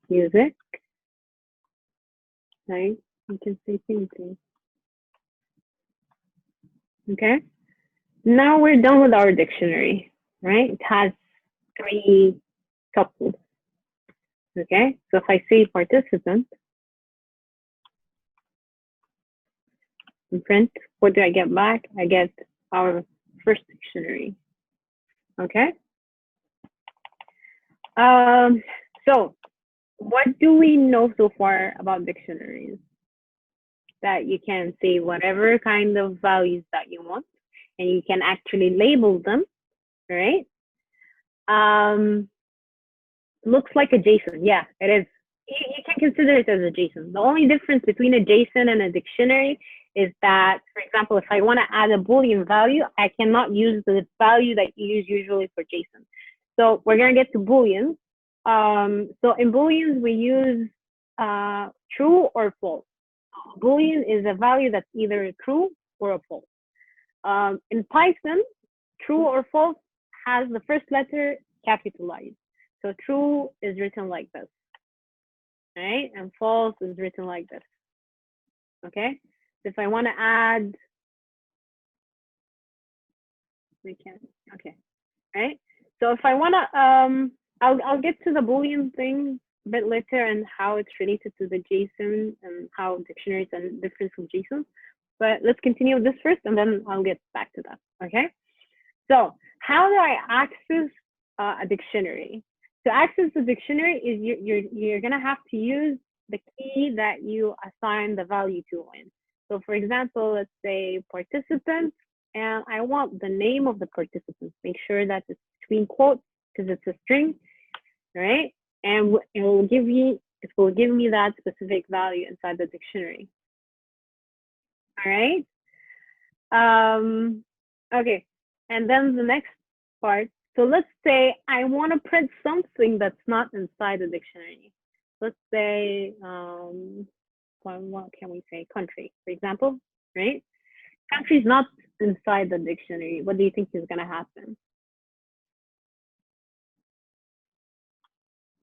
music, right? You can say painting. Okay. Now we're done with our dictionary, right? It has 3 tuples. Okay. So if I say participant and print, what do I get back? I get our first dictionary. Okay. So what do we know so far about dictionaries? That you can say whatever kind of values that you want, and you can actually label them, right? Looks like a JSON. Yeah, it is. You can consider it as a JSON. The only difference between a JSON and a dictionary is that, for example, if I want to add a Boolean value, I cannot use the value that you use usually for JSON. So we're going to get to Booleans. So in Booleans, we use true or false. Boolean is a value that's either a true or a false. In Python, true or false has the first letter capitalized. So true is written like this, right? And false is written like this, okay? So if I want to add, we can, okay, right? So if I want to, I'll get to the Boolean thing a bit later and how it's related to the JSON and how dictionaries are different from JSON. But let's continue with this first, and then I'll get back to that. Okay. So how do I access a dictionary? To access the dictionary is you're gonna have to use the key that you assign the value to in. So for example, let's say participant, and I want the name of the participant. Make sure that it's between quotes because it's a string, right? And it will give me that specific value inside the dictionary. All right. Okay. And then the next part. So let's say I want to print something that's not inside the dictionary. Let's say, what can we say? Country, for example, right? Country is not inside the dictionary. What do you think is going to happen?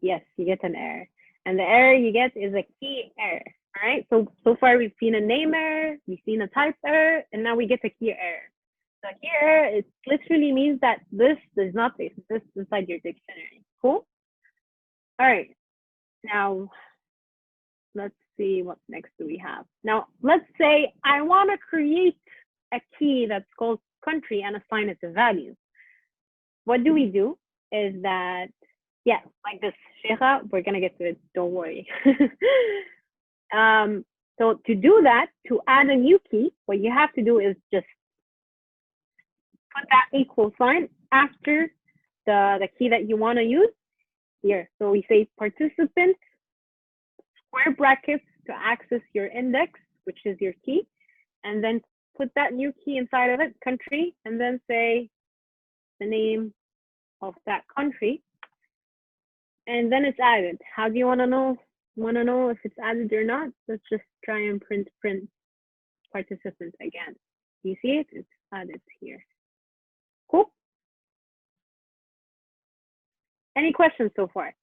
Yes, you get an error. And the error you get is a key error. All right. So far we've seen a name error, we've seen a type error, and now we get a key error. So here it literally means that this does not exist inside your dictionary. Cool. All right. Now let's see what next do we have. Now let's say I want to create a key that's called country and assign it a value. What do we do is that, yeah, like this, Shaikha, we're gonna get to it, don't worry. So to do that, to add a new key, what you have to do is just put that equal sign after the key that you want to use here. So we say participant, square brackets to access your index, which is your key, and then put that new key inside of it, country, and then say the name of that country, and then it's added. How do you want to know? If it's added or not? Let's just try and print participant again. You see it? It's added here. Cool. Any questions so far?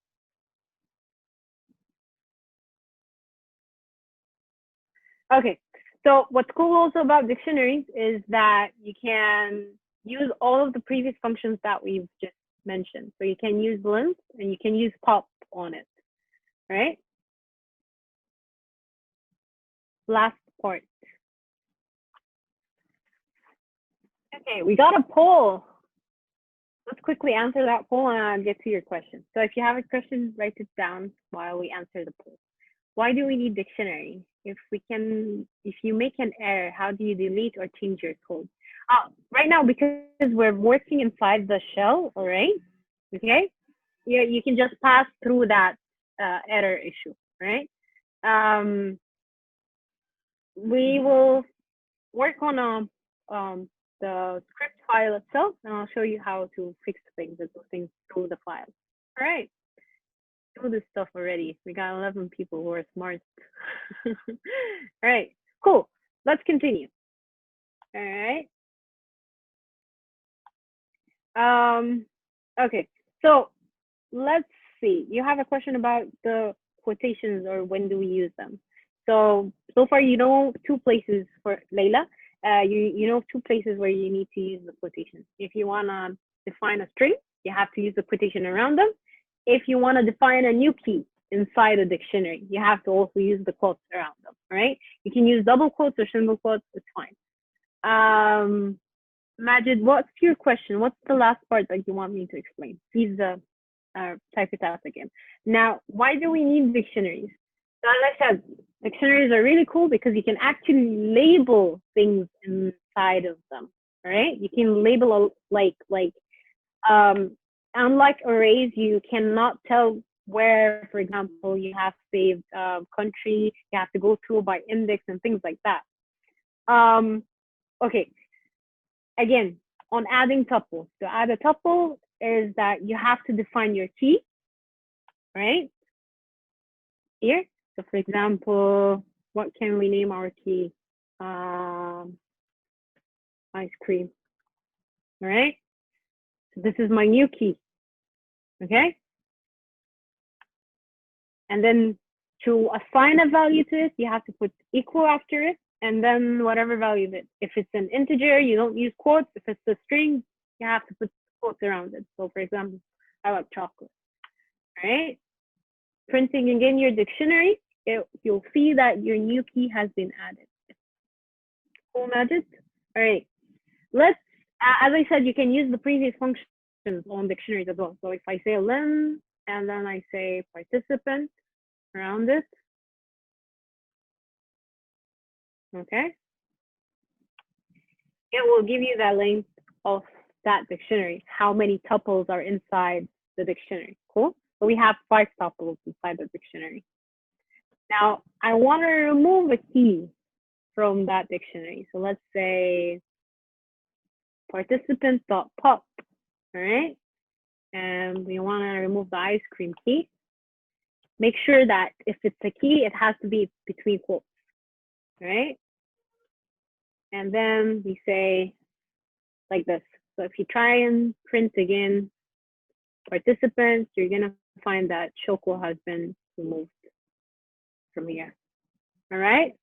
Okay, so what's cool also about dictionaries is that you can use all of the previous functions that we've just mentioned. So you can use length and you can use pop on it, right? Last part. Okay, we got a poll. Let's quickly answer that poll and I'll get to your question. So if you have a question, write it down while we answer the poll. Why do we need dictionary? If you make an error, how do you delete or change your code? Right now, because we're working inside the shell, all right? Okay, yeah, you can just pass through that error issue, right? We will work on the script file itself, and I'll show you how to fix things and do things through the file. All right, do this stuff already. We got 11 people who are smart. All right, cool. Let's continue. All right. Okay, so let's see. You have a question about the quotations or when do we use them? So far you know two places for Layla. You know two places where you need to use the quotations. If you want to define a string, you have to use the quotation around them. If you want to define a new key inside a dictionary, you have to also use the quotes around them, right? You can use double quotes or single quotes, it's fine. Majid, what's your question? What's the last part that you want me to explain? Please type it out again. Now, why do we need dictionaries? So as I said, dictionaries are really cool because you can actually label things inside of them, right? You can label unlike arrays, you cannot tell where, for example, you have saved country, you have to go through by index and things like that. Okay, again, on adding tuples. To add a tuple is that you have to define your key, right? Here. So for example, what can we name our key? Ice cream, all right? So this is my new key, okay? And then to assign a value to it, you have to put equal after it, and then whatever value of it. If it's an integer, you don't use quotes. If it's a string, you have to put quotes around it. So for example, I like chocolate, all right? printing again your dictionary, you'll see that your new key has been added. Cool, Majid? All right. Let's, as I said, you can use the previous functions on dictionaries as well. So if I say lim, and then I say participant around it, okay, it will give you the length of that dictionary, how many tuples are inside the dictionary. Cool. So we have 5 tuples inside the dictionary. Now I want to remove a key from that dictionary. So let's say participant.pop, all right? And we want to remove the ice cream key. Make sure that if it's a key, it has to be between quotes, right? And then we say like this. So if you try and print again, participants, you're gonna find that Shoko has been removed from here. All right.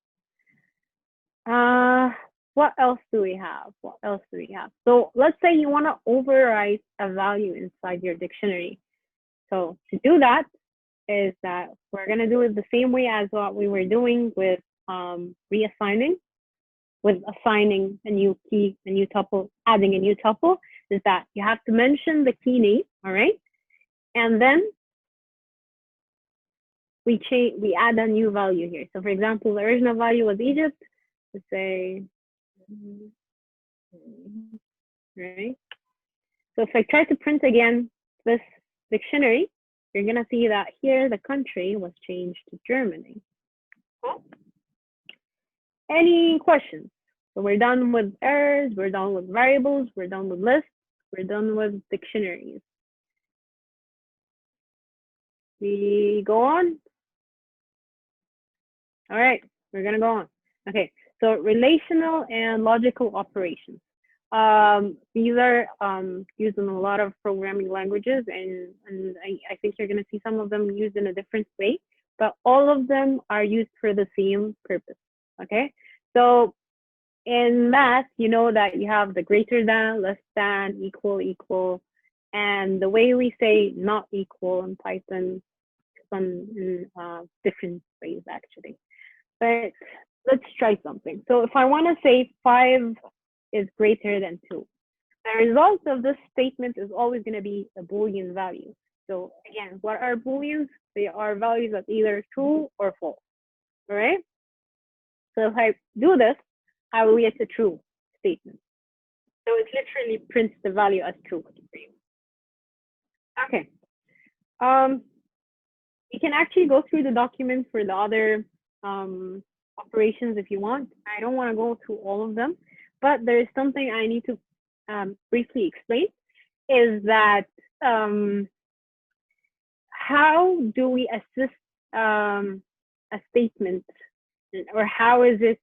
What else do we have? What else do we have? So let's say you want to overwrite a value inside your dictionary. So to do that is that we're gonna do it the same way as what we were doing with reassigning, with assigning a new key, a new tuple, adding a new tuple, is that you have to mention the key name, all right? And then we add a new value here. So for example, the original value was Egypt. Let's say, right? So if I try to print again this dictionary, you're gonna see that here the country was changed to Germany. Cool. Any questions? So we're done with errors, we're done with variables, we're done with lists, we're done with dictionaries. We go on. All right, we're gonna go on. Okay, so relational and logical operations. These are used in a lot of programming languages, and I think you're gonna see some of them used in a different way, but all of them are used for the same purpose, okay? So in math, you know that you have the greater than, less than, equal, and the way we say not equal in Python, some different ways actually. But let's try something. So if I want to say 5 is greater than 2, the result of this statement is always going to be a Boolean value. So again, what are Booleans? They are values of either true or false, all right? So if I do this, I will get a true statement. So it literally prints the value as true for you. Okay. You can actually go through the document for the other operations if you want. I don't want to go through all of them, but there is something I need to briefly explain, is that how do we assist a statement, or how is it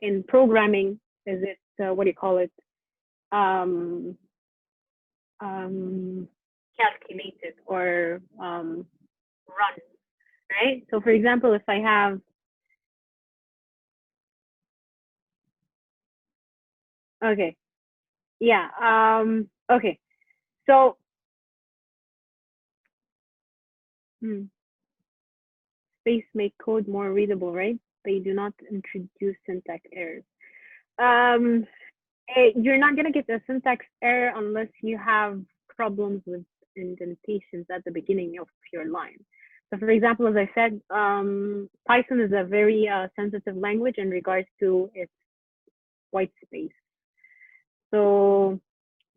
in programming? Is it, what do you call it? Calculated or run, right? So for example, if I have, okay, yeah, okay, so space make code more readable, right? They do not introduce syntax errors. You're not gonna get a syntax error unless you have problems with indentations at the beginning of your line. So for example, as I said, Python is a very sensitive language in regards to its white space. So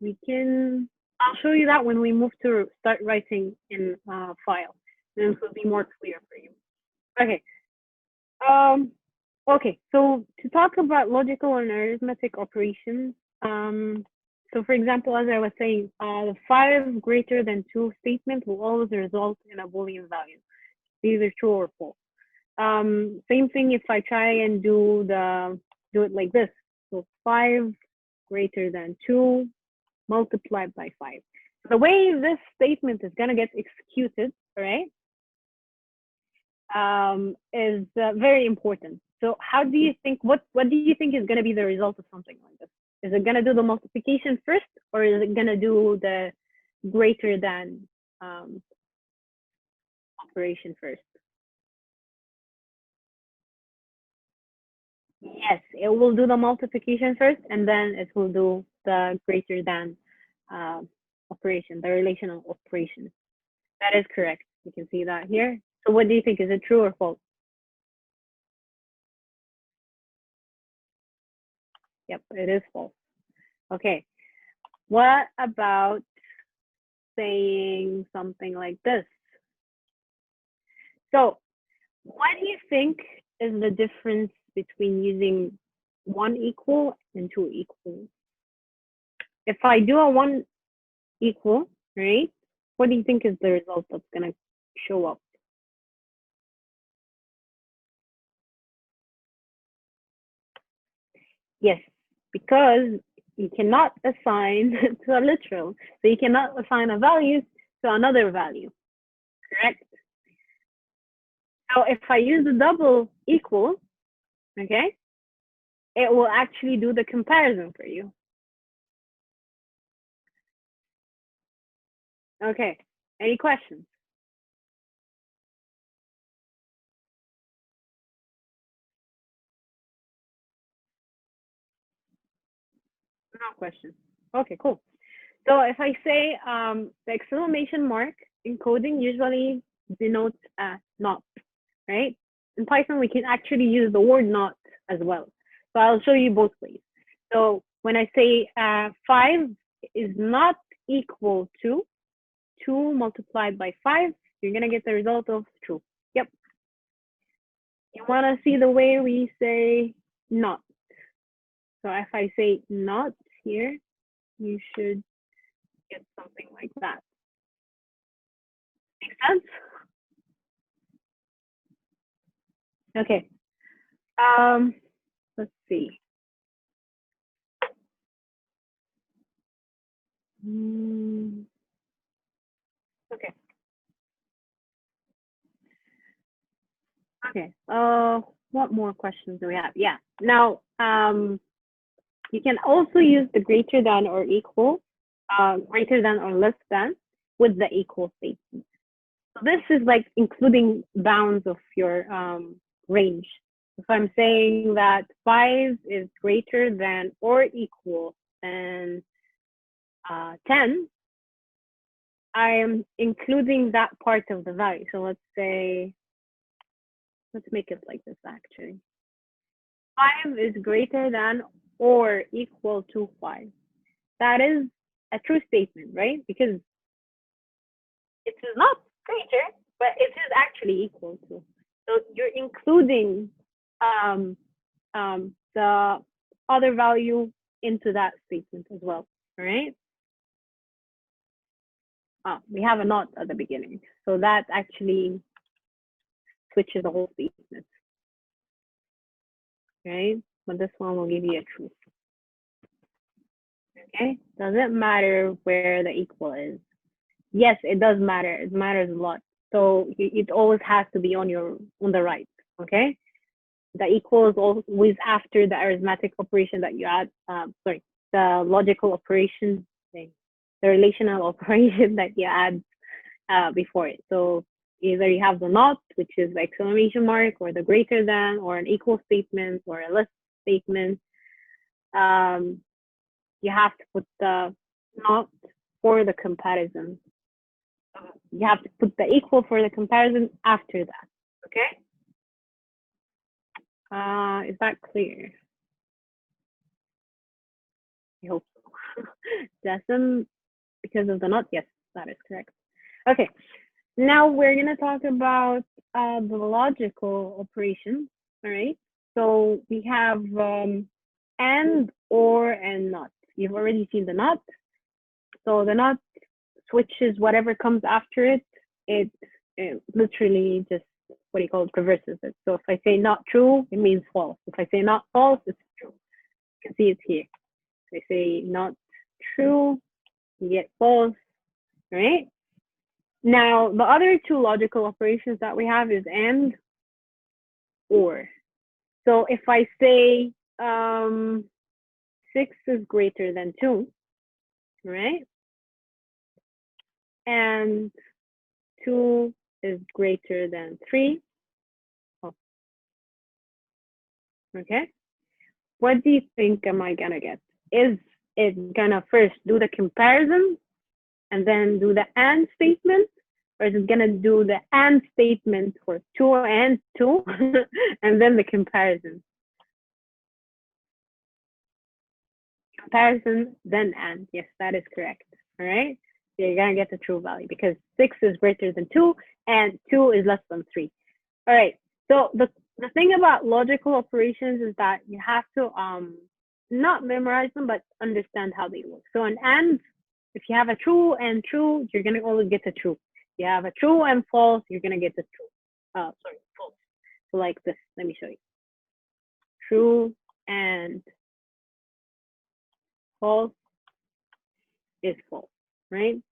we can, I'll show you that when we move to start writing in file. Then it will be more clear for you. Okay. Okay, so to talk about logical and arithmetic operations, so for example, as I was saying, the 5 greater than 2 statement will always result in a Boolean value, either true or false. Same thing if I try and do it like this. So 5 greater than 2 multiplied by 5. The way this statement is gonna get executed, right, is very important. So how do you think, what do you think is gonna be the result of something like this? Is it gonna do the multiplication first, or is it gonna do the greater than operation first? Yes, it will do the multiplication first, and then it will do the greater than operation, the relational operation. That is correct. You can see that here. So what do you think? Is it true or false? Yep, it is false. Okay. What about saying something like this? So what do you think is the difference between using 1 equal and 2 equal? If I do a 1 equal, right, what do you think is the result that's going to show up? Yes, because you cannot assign to a literal. So you cannot assign a value to another value, correct? So if I use the double equal, okay, it will actually do the comparison for you. Okay, any questions? No questions. Okay, cool. So if I say the exclamation mark in coding usually denotes not, right? In Python, we can actually use the word not as well. So I'll show you both ways. So when I say 5 is not equal to 2 multiplied by 5, you're going to get the result of true. Yep. You want to see the way we say not. So if I say not here, you should get something like that. Make sense? Okay. Let's see. Okay. Okay. What more questions do we have? Yeah. Now, you can also use the greater than or equal, greater than or less than with the equal statement. So this is like including bounds of your range. If I'm saying that 5 is greater than or equal than 10, I am including that part of the value. So let's say, let's make it like this actually. 5 is greater than or equal to 5. That is a true statement, right? Because it is not greater, but it is actually equal to. So you're including the other value into that statement as well, all right? We have a not at the beginning. So that actually switches the whole statement, right? But this one will give you a truth. Okay, doesn't matter where the equal is. Yes, it does matter. It matters a lot. So it always has to be on the right. Okay, the equal is always after the arithmetic operation that you add. The logical operation thing, the relational operation that you add before it. So either you have the not, which is the exclamation mark, or the greater than, or an equal statement, or a less statement. You have to put the not for the comparison. You have to put the equal for the comparison after that. Okay? Is that clear? I hope so. Decim, because of the not? Yes, that is correct. Okay, now we're going to talk about the logical operations. All right, so we have and, or, and not. You've already seen the not. So the not switches whatever comes after it. It literally just, what do you call it, reverses it. So if I say not true, it means false. If I say not false, it's true. You can see it here. If I say not true, you get false, right? Now, the other two logical operations that we have is and, or. So if I say 6 is greater than 2, right? And 2 is greater than 3. Oh. Okay. What do you think am I gonna get? Is it gonna first do the comparison and then do the AND statement? Or is it gonna do the AND statement for 2 and 2 and then the comparison? Comparison, then AND. Yes, that is correct. All right. So you're gonna get the true value because 6 is greater than 2 and 2 is less than 3. All right. So the thing about logical operations is that you have to not memorize them, but understand how they work. So an AND, if you have a true and true, you're gonna always get the true. If you have a true and false, you're gonna get the true. Sorry, false. So like this. Let me show you. True and false is false, right?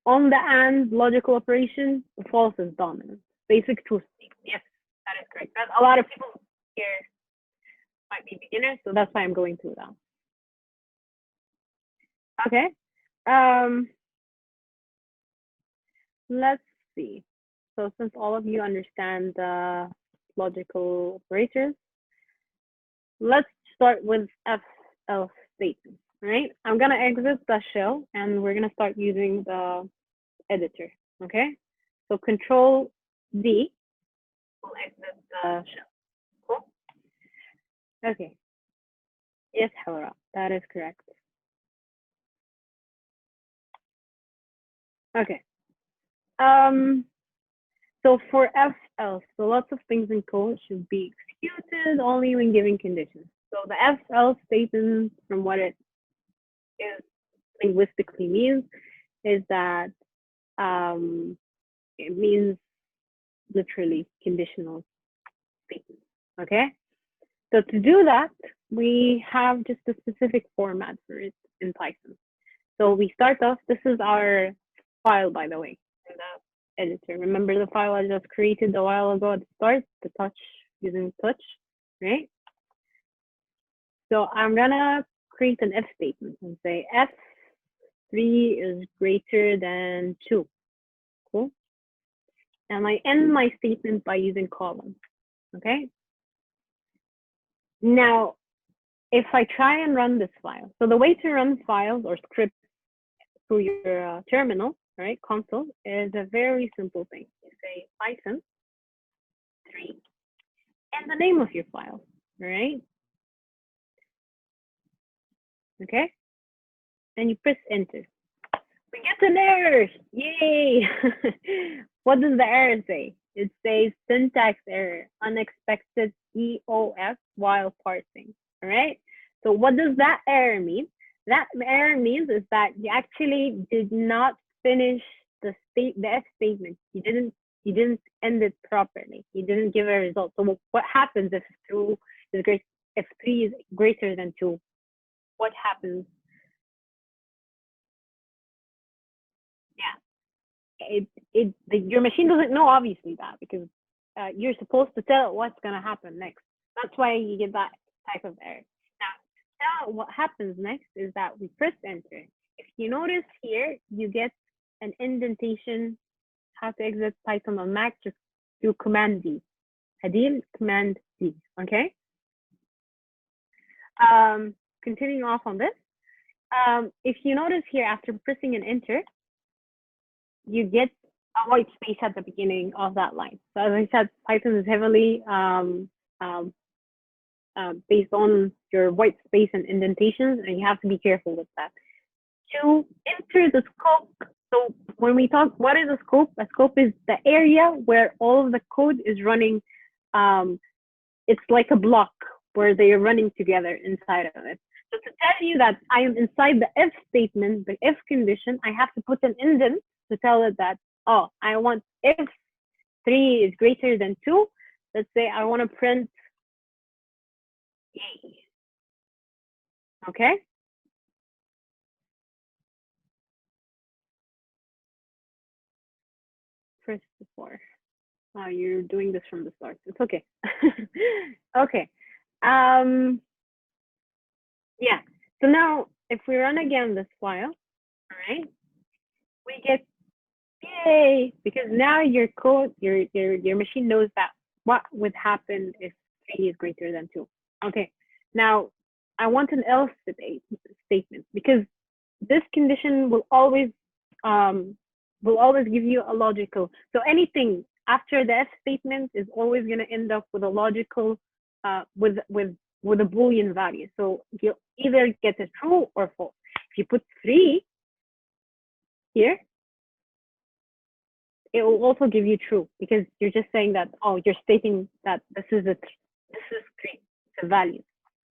On the AND logical operation, the false is dominant. Basic truth statement. Yes, that is correct. That's a lot of people here might be beginners, so that's why I'm going through that. Okay. Let's see. So since all of you understand the logical operators, let's start with else statements. Right? I'm gonna exit the shell and we're gonna start using the editor. Okay? So Control D will exit the shell. Cool. Okay. Yes, Hawara, that is correct. Okay. So for else, so lots of things in code should be executed only when given conditions. So the else statement, from what it is linguistically means, is that it means literally conditional statement. Okay. So to do that, we have just a specific format for it in Python. So we start off, this is our file, by the way, in the editor. Remember the file I just created a while ago at the start, the touch, using touch, right? So I'm gonna create an if statement and say f3 is greater than 2. Cool. And I end my statement by using colon. Okay. Now, if I try and run this file, so the way to run files or scripts through your terminal, right, console, is a very simple thing. You say Python 3 and the name of your file, right? Okay, and you press enter. We get an error, yay! What does the error say? It says syntax error, unexpected EOF while parsing, all right? So what does that error mean? That error means is that you actually did not finish the F statement. You didn't end it properly. You didn't give a result. So what happens if 2 is great, if 3 is greater than 2? What happens? Yeah, your machine doesn't know obviously that because you're supposed to tell it what's gonna happen next. That's why you get that type of error. Now what happens next is that we press enter. If you notice here, you get an indentation. How to exit Python on Mac? Just do Command D. Adil, Command D. Okay. Continuing off on this. If you notice here, after pressing an enter, you get a white space at the beginning of that line. So as I said, Python is heavily based on your white space and indentations, and you have to be careful with that. To enter the scope, so when we talk, what is a scope? A scope is the area where all of the code is running. It's like a block where they are running together inside of it. So to tell you that I am inside the if statement, the if condition, I have to put an indent to tell it that, oh, I want if 3 is greater than 2. Let's say I want to print yay. Okay. Press 4. Oh, you're doing this from the start. It's okay. Okay. Yeah. So now, if we run again this file, all right, we get Yay! Because now your code, your machine knows that what would happen if 3 is greater than 2. Okay. Now I want an else statement, because this condition will always give you a logical. So anything after the if statement is always going to end up with a logical with a Boolean value. So you'll either get a true or false. If you put 3 here, it will also give you true, because you're just saying that, oh, you're stating that this is 3, it's a value.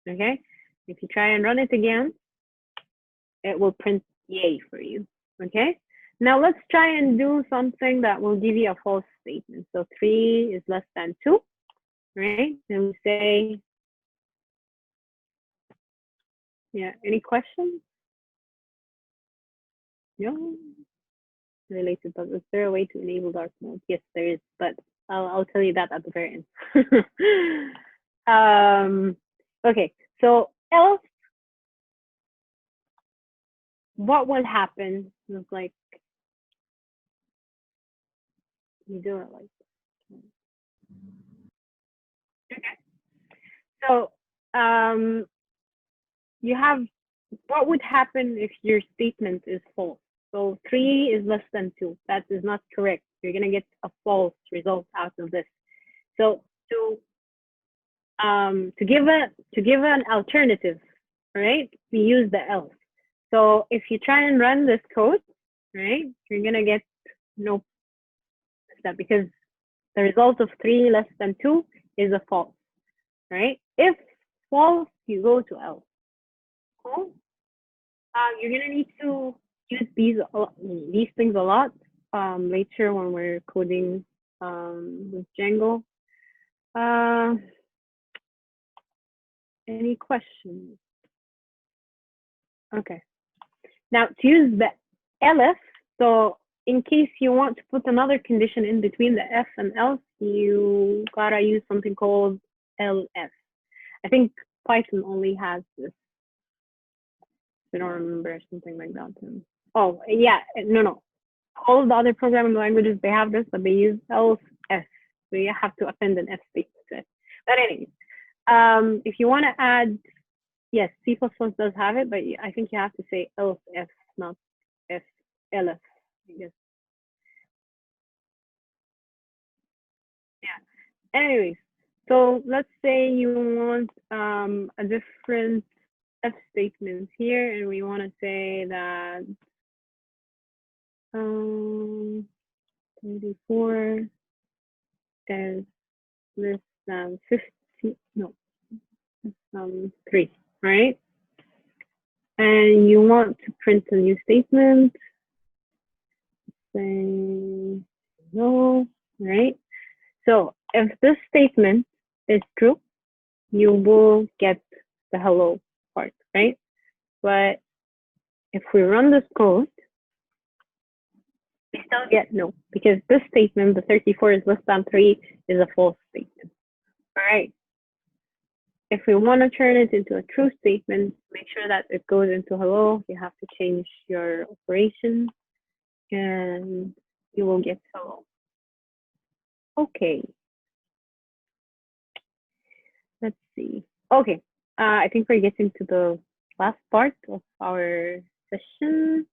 Okay. If you try and run it again, it will print yay for you. Okay. Now let's try and do something that will give you a false statement. So 3 is less than 2, right? And we say, yeah, any questions? No? Related, but is there a way to enable dark mode? Yes, there is, but I'll tell you that at the very end. Okay, so else, what will happen is like, you do it like this. Okay. So you have, what would happen if your statement is false? So 3 is less than 2. That is not correct. You're gonna get a false result out of this. So to give an alternative, right? We use the else. So if you try and run this code, right, you're gonna get no step, because the result of 3 less than 2 is a false, right? If false, you go to else. Cool. You're gonna need to use these things a lot later when we're coding with Django. Any questions? Okay. Now to use the else, so in case you want to put another condition in between the if and else, you gotta use something called ls. I think Python only has this. I don't remember, something like that. Oh yeah, no. All the other programming languages, they have this, but they use else f. So you have to append an f statement to it. But anyways, if you want to add, yes, C++ does have it, but I think you have to say else f, not f ls, I guess. Yeah. Anyways, so let's say you want a different f statement here, and we want to say that 34 is less than 50, no, 3, right? And you want to print a new statement, say no, right? So if this statement is true, you will get the hello part, right? But if we run this code, we still get no, because this statement, the 34 is less than 3, is a false statement. All right. If we want to turn it into a true statement, make sure that it goes into hello. You have to change your operation, and you will get hello. Okay. Let's see. Okay. I think we're getting to the last part of our session,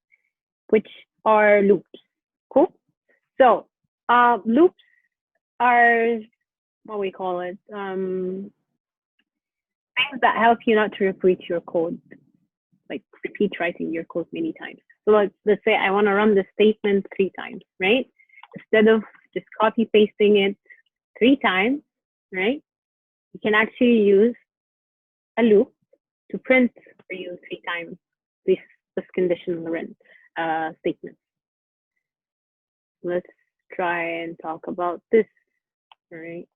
which are loops. Cool. So loops are what we call it, things that help you not to repeat your code, like repeat writing your code many times. So let's say I want to run the statement 3 times, right? Instead of just copy pasting it 3 times, right? You can actually use a loop to print for you 3 times this conditional run statement. Let's try and talk about this, all right?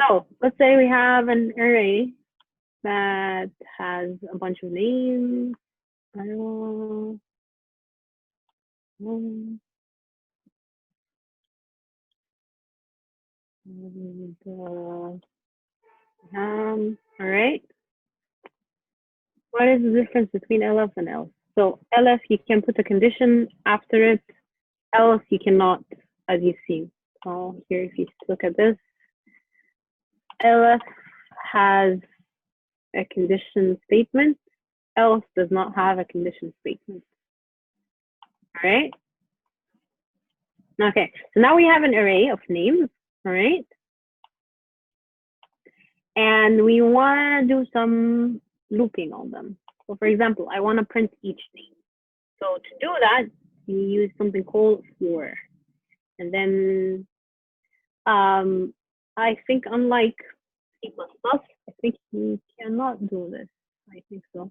So let's say we have an array that has a bunch of names. I don't know. All right. What is the difference between elf and else? So elf, you can put a condition after it else you cannot, as you see. So here, if you look at this, elif has a condition statement, else does not have a condition statement. All right. Okay, so now we have an array of names, all right? And we want to do some looping on them. So for example, I want to print each name. So to do that, you use something called for. And then I think unlike C++, I think you cannot do this. I think so.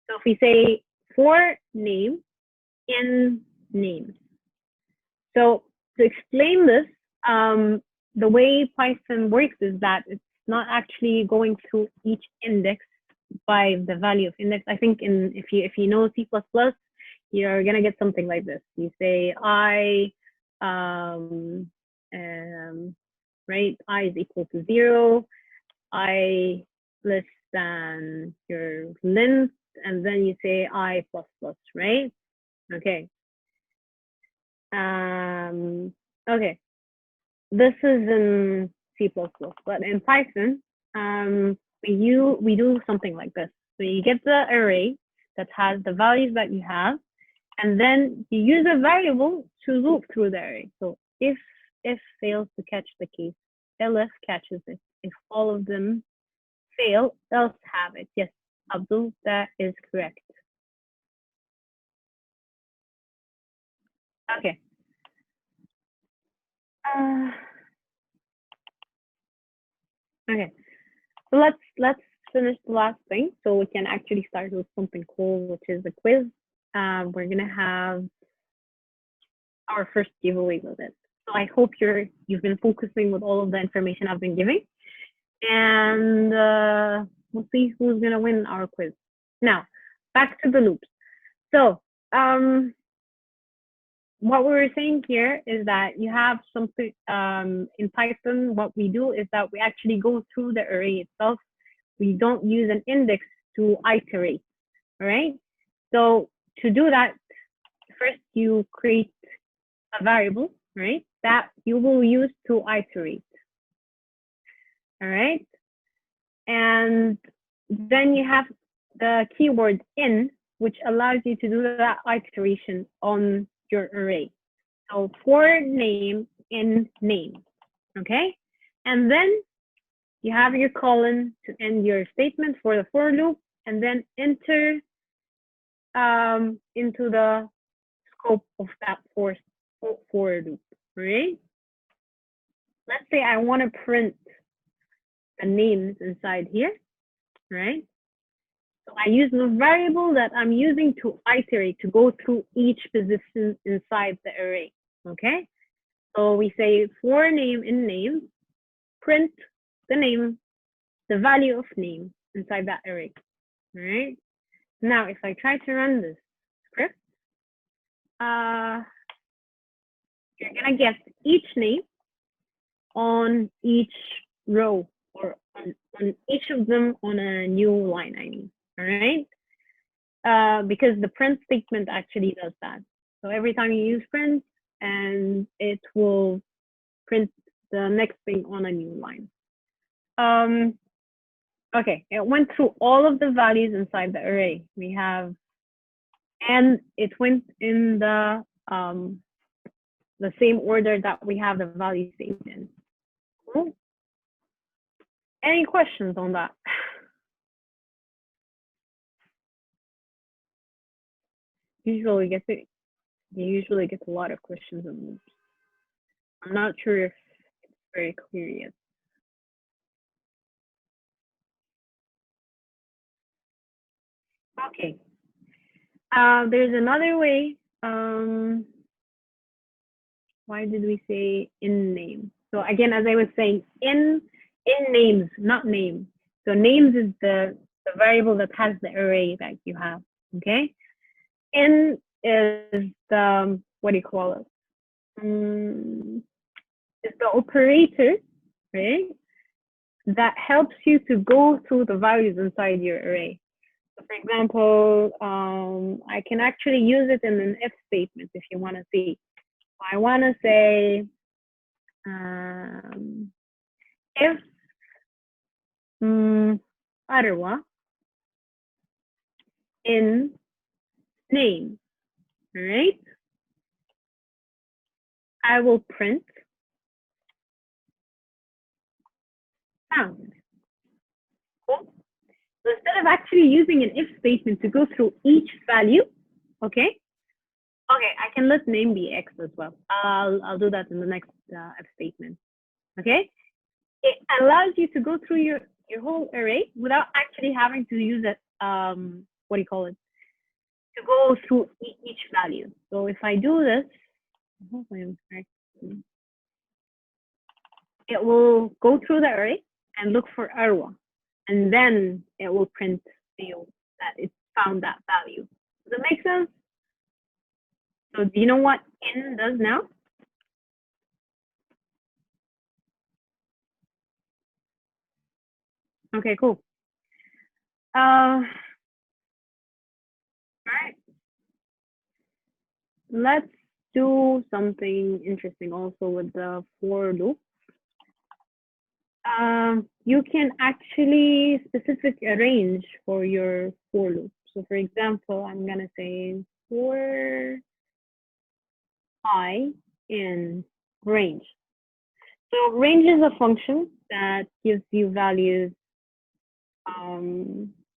So if we say for name in names. So to explain this, the way Python works is that it's not actually going through each index by the value of index. I think if you know C++, you're gonna get something like this. You say I, right? I is equal to 0. I less than your length, and then you say I plus plus, right? Okay. Okay. This is in C++, but in Python, we do something like this. So you get the array that has the values that you have, and then you use a variable to loop through the array. So if fails to catch the case, elif catches it. If all of them fail, else have it. Yes, Abdul, that is correct. Okay. Okay. So let's finish the last thing so we can actually start with something cool, which is the quiz. We're gonna have our first giveaway with it. So I hope you've been focusing with all of the information I've been giving, and we'll see who's gonna win our quiz. Now, back to the loops. So what we were saying here is that you have something in Python. What we do is that we actually go through the array itself. We don't use an index to iterate, all right? So to do that, first you create a variable, right, that you will use to iterate, all right? And then you have the keyword in, which allows you to do that iteration on your array. So for name in name, okay? And then you have your colon to end your statement for the for loop, and then enter into the scope of that for loop, right? Let's say I want to print the names inside here, right? So I use the variable that I'm using to iterate, to go through each position inside the array, okay? So we say for name in name, print the name, the value of name inside that array, all right? Now, if I try to run this script, you're gonna get each name on each row, or on each of them on a new line, I mean, all right? Because the print statement actually does that. So every time you use print, and it will print the next thing on a new line. Okay, it went through all of the values inside the array. We have, and it went in the same order that we have the values saved in. Cool. Any questions on that? You usually get a lot of questions on loops. I'm not sure if it's very clear yet. Okay. There's another way. Why did we say in name? So again, as I was saying, in names, not name. So names is the variable that has the array that you have, okay? In is the, what do you call it? It's the operator, right? That helps you to go through the values inside your array. So for example, I can actually use it in an if statement if you want to see. I want to say if Arwa in name, right? I will print found. Cool. So instead of actually using an if statement to go through each value, okay, I can let name be X as well. I'll do that in the next if statement. Okay, it allows you to go through your whole array without actually having to use it. What do you call it? To go through each value. So if I do this, hopefully I'm correct. It will go through the array and look for Arwa, and then it will print to you that it found that value. Does that make sense? So do you know what in does now? Okay, cool. All right. Let's do something interesting also with the for loop. You can actually specific a range for your for loop. So for example, I'm gonna say for I in range. So range is a function that gives you values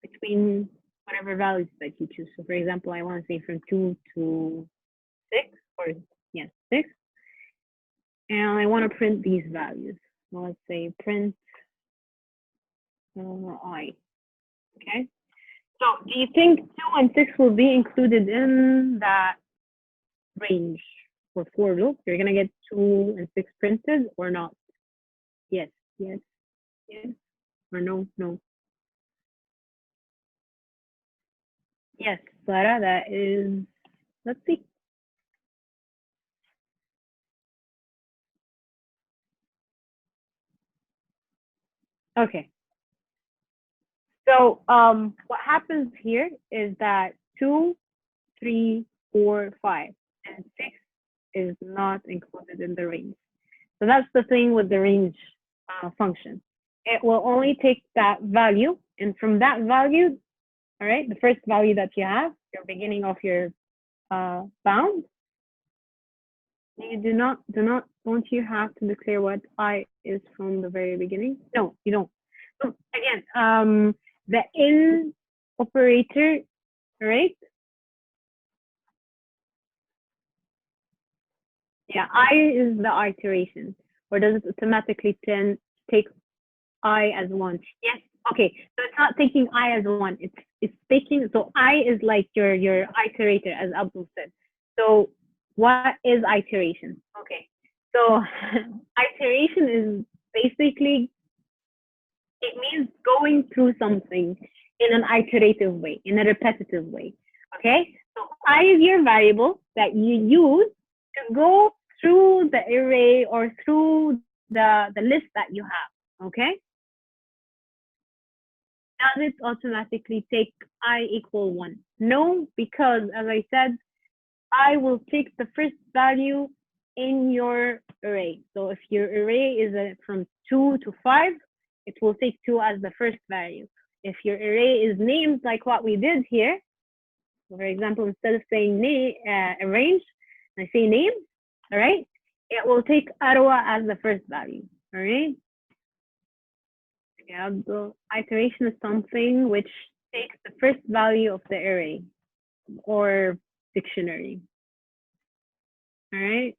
between whatever values that you choose. So for example, I want to say from 2 to 6, or yes, 6. And I want to print these values. So let's say print I. Okay. So do you think 2 and 6 will be included in that range for loop? You're going to get 2 and 6 printed or not? Yes, yes, yes, or no, no. Yes, Sarah, that is, let's see. Okay. So what happens here is that 2, 3, 4, 5, and 6 is not included in the range. So that's the thing with the range function. It will only take that value, and from that value, all right, the first value that you have, your beginning of your bound, you don't you have to declare what I is from the very beginning? No, you don't. So again, the in operator, right? Yeah, I is the iteration, or does it automatically take I as 1? Yes. Okay, so it's not taking I as 1. It's taking, so I is like your iterator, as Abdul said. So what is iteration? Okay, so iteration is basically, it means going through something in an iterative way, in a repetitive way. Okay, so I is your variable that you use to go through the array or through the list that you have. Okay, does it automatically take I equal 1? No, because as I said, I will take the first value in your array. So if your array is from 2 to 5, it will take 2 as the first value. If your array is named like what we did here, for example, instead of saying range, I say name, all right? It will take Arwa as the first value, all right? Yeah, the iteration is something which takes the first value of the array or dictionary. All right,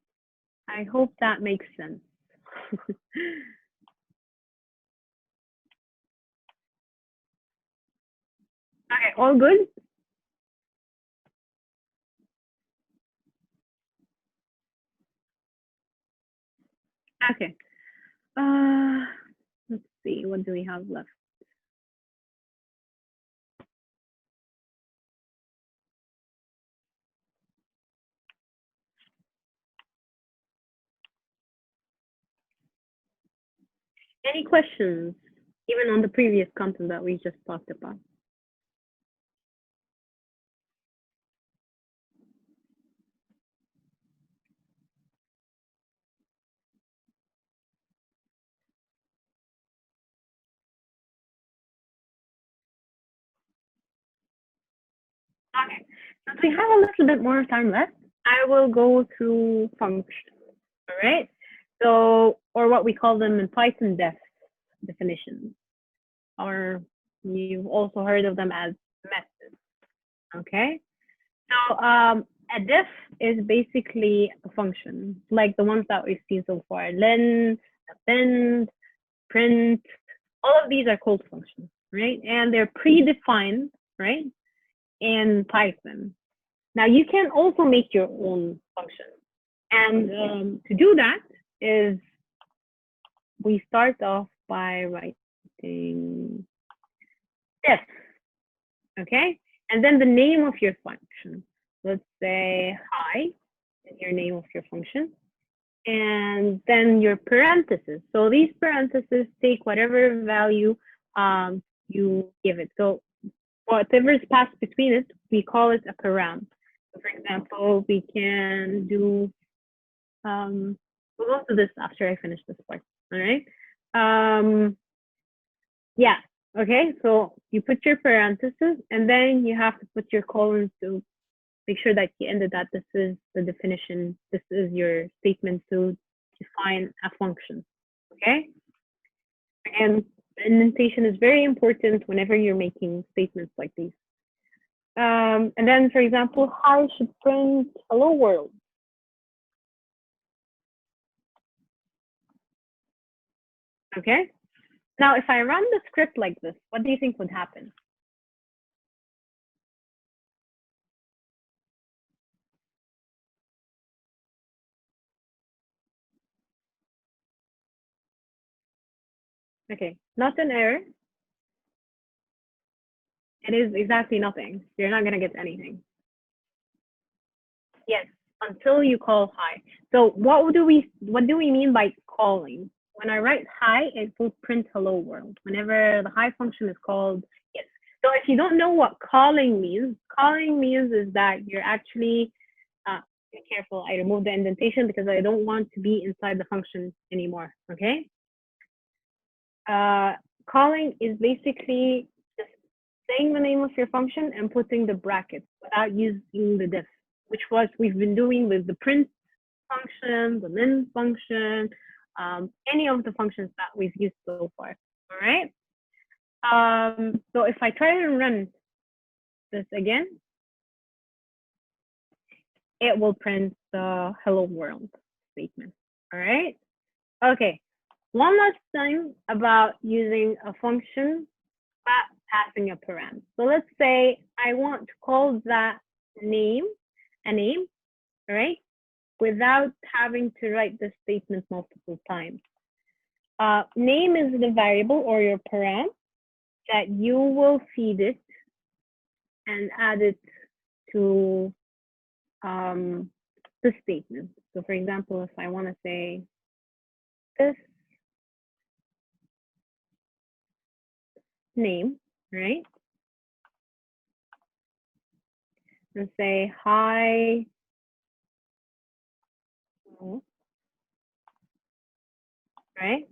I hope that makes sense. Okay, all good? Okay. Let's see, what do we have left? Any questions, even on the previous content that we just talked about? Okay, since we have a little bit more time left, I will go through functions, all right? So, or what we call them in Python definitions, or you've also heard of them as methods, okay? So, a def is basically a function, like the ones that we've seen so far, len, append, print, all of these are called functions, right? And they're predefined, right, in Python. Now you can also make your own function. And to do that is we start off by writing def, okay? And then the name of your function. Let's say hi is your name of your function. And then your parentheses. So these parentheses take whatever value you give it. So whatever is passed between it, we call it a param. So for example, we can do, we'll go to this after I finish this part, all right? Yeah, okay, so you put your parentheses and then you have to put your colons to make sure that you ended that this is the definition, this is your statement to define a function, okay? And indentation is very important whenever you're making statements like these. And then, for example, hi should print hello world. Okay. Now, if I run the script like this, what do you think would happen? Okay, not an error. It is exactly nothing. You're not gonna get anything. Yes, until you call hi. So what do we mean by calling? When I write hi, it will print hello world. Whenever the hi function is called, yes. So if you don't know what calling means is that you're actually, be careful, I removed the indentation because I don't want to be inside the function anymore, okay? Calling is basically just saying the name of your function and putting the brackets without using the def, which was we've been doing with the print function, the len function, any of the functions that we've used so far, all right? So if I try to run this again, it will print the hello world statement, all right? Okay, one last time about using a function but passing a param. So let's say I want to call that name a name, all right, without having to write the statement multiple times. Name is the variable or your param that you will feed it and add it to the statement. So for example, if I want to say this name, right? And say hi, right?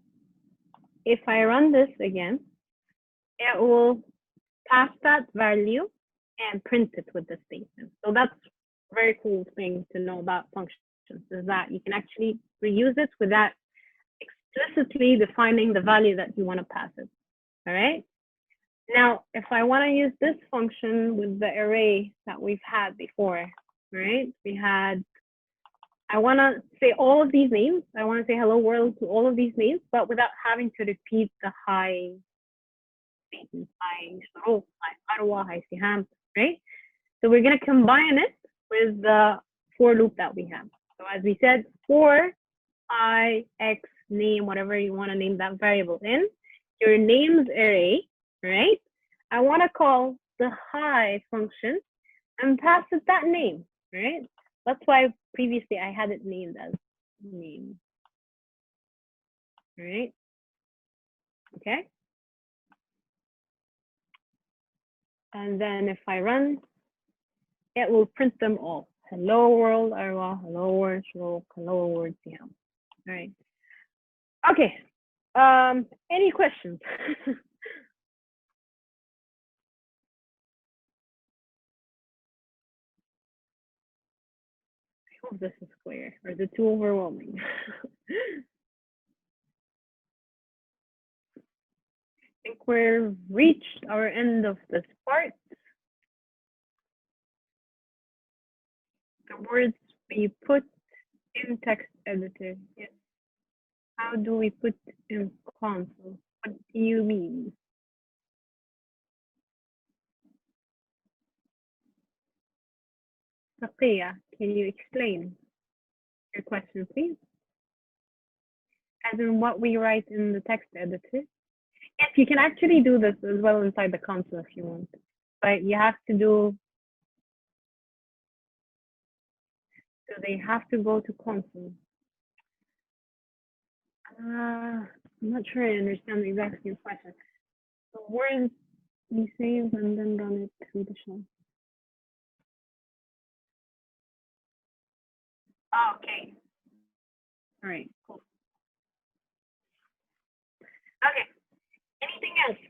If I run this again, it will pass that value and print it with the statement. So that's a very cool thing to know about functions, is that you can actually reuse it without explicitly defining the value that you want to pass it, all right? Now, if I want to use this function with the array that we've had before, right? I want to say all of these names. I want to say hello world to all of these names, but without having to repeat the hi statement, hi Shorok, hi Arwa, hi Seham, right? So we're going to combine it with the for loop that we have. So as we said, for I, X, name, whatever you want to name that variable in, your names array, right? I want to call the hi function and pass it that name, right? That's why previously I had it named as name, right? Okay. And then if I run, it will print them all. Hello world, Arwa, hello world, Shorok, hello world, Seham. All right. Okay. Any questions? hope this is clear, or is it too overwhelming? I think we've reached our end of this part. The words we put in text editor. Yes. How do we put in console? What do you mean? Saqiya, can you explain your question, please? As in what we write in the text editor. Yes, you can actually do this as well inside the console if you want, but you have to do, so they have to go to console. I'm not sure I understand exactly your question. The words we save and then run it through the shell. Oh, okay. All right, cool. Okay, anything else?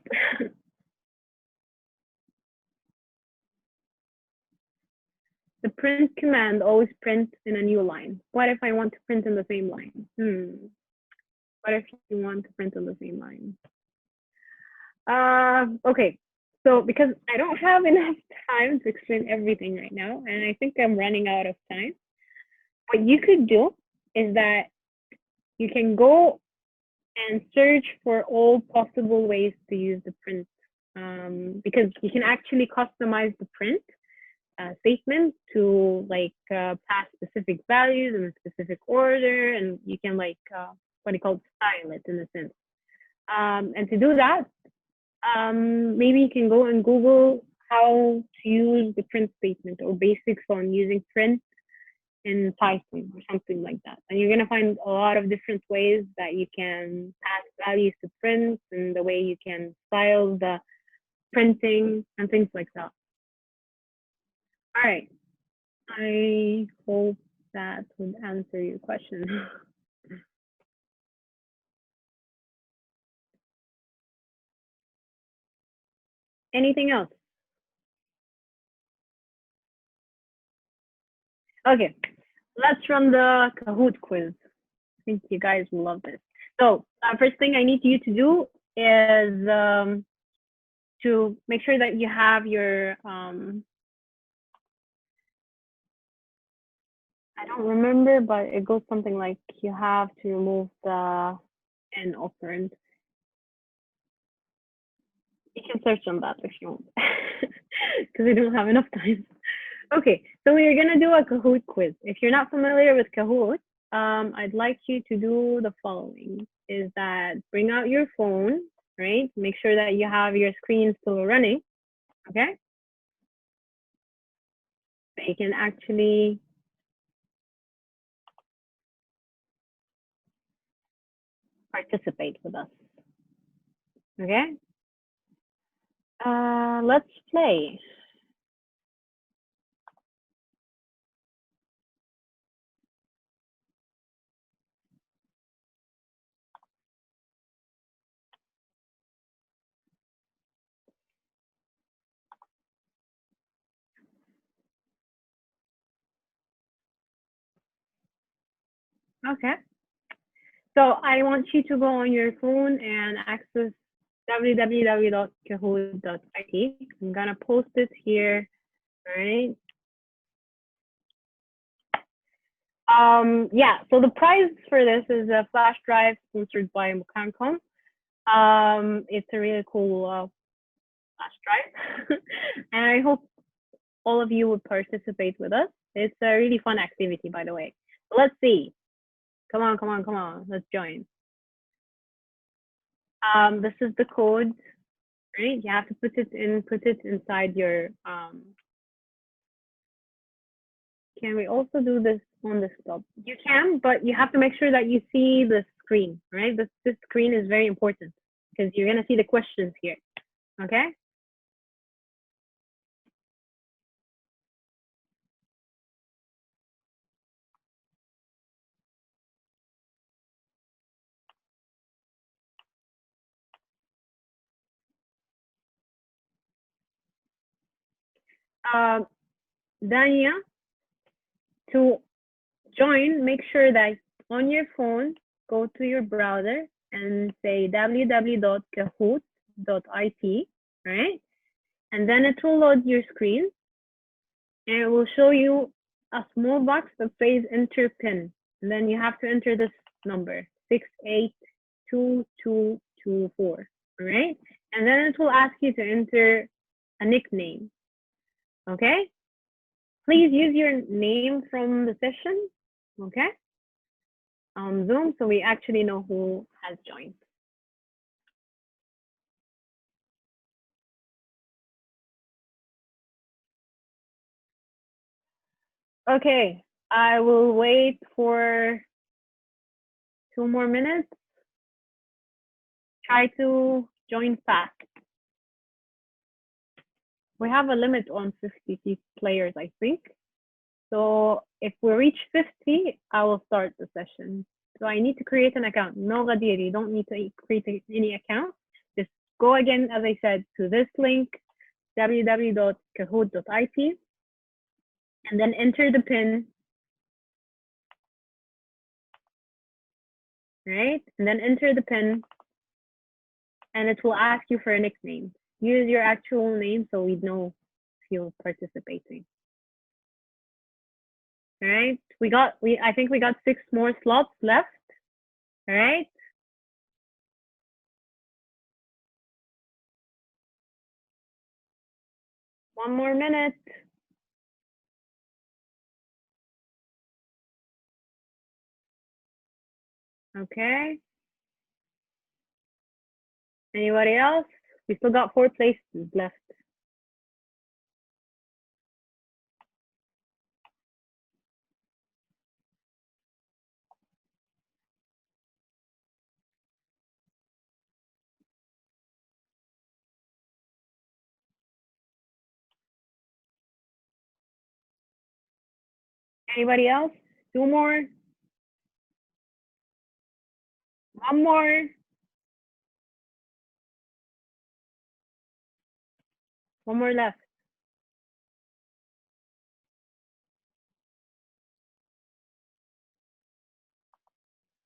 The print command always prints in a new line. What if I want to print in the same line? What if you want to print on the same line? Okay, so because I don't have enough time to explain everything right now, and I think I'm running out of time, what you could do is that you can go and search for all possible ways to use the print, because you can actually customize the print statement to like pass specific values in a specific order, and you can like what you call style it in a sense. And to do that, maybe you can go and Google how to use the print statement or basics on using print in Python or something like that. And you're gonna find a lot of different ways that you can pass values to print and the way you can style the printing and things like that. All right, I hope that would answer your question. Anything else? Okay, let's run the Kahoot quiz. I think you guys will love this. So first thing I need you to do is to make sure that you have your, I don't remember, but it goes something like you have to remove the N operand. You can search on that if you want, because we don't have enough time. Okay, so we're gonna do a Kahoot quiz. If you're not familiar with Kahoot, I'd like you to do the following, is that bring out your phone, right? Make sure that you have your screen still running, okay? So you can actually participate with us, okay? Let's play. Okay. So I want you to go on your phone and access www.kahoot.it. I'm gonna post it here, right? Yeah, so the prize for this is a flash drive sponsored by MUKKANCOM. It's a really cool flash drive. And I hope all of you would participate with us. It's a really fun activity, by the way. So let's see. Come on, come on, come on. Let's join. This is the code, right? You have to put it inside your, can we also do this on desktop? You can, but you have to make sure that you see the screen, right? This screen is very important because you're gonna see the questions here, okay? Dania, to join, make sure that on your phone, go to your browser and say www.kahoot.it, right? And then it will load your screen and it will show you a small box that says enter PIN. And then you have to enter this number, 682224, all right? And then it will ask you to enter a nickname, okay? Please use your name from the session, okay? On Zoom, so we actually know who has joined. Okay, I will wait for 2 more minutes. Try to join fast. We have a limit on 50 players, I think. So if we reach 50, I will start the session. So I need to create an account. No, Ghadir, you don't need to create any account. Just go again, as I said, to this link, www.kahoot.it, and then enter the PIN, right? And then enter the PIN, and it will ask you for a nickname. Use your actual name so we know if you're participating. All right, I think we got 6 more slots left. All right. One more minute. Okay. Anybody else? We still got 4 places left. Anybody else? 2 more? 1 more? One more left.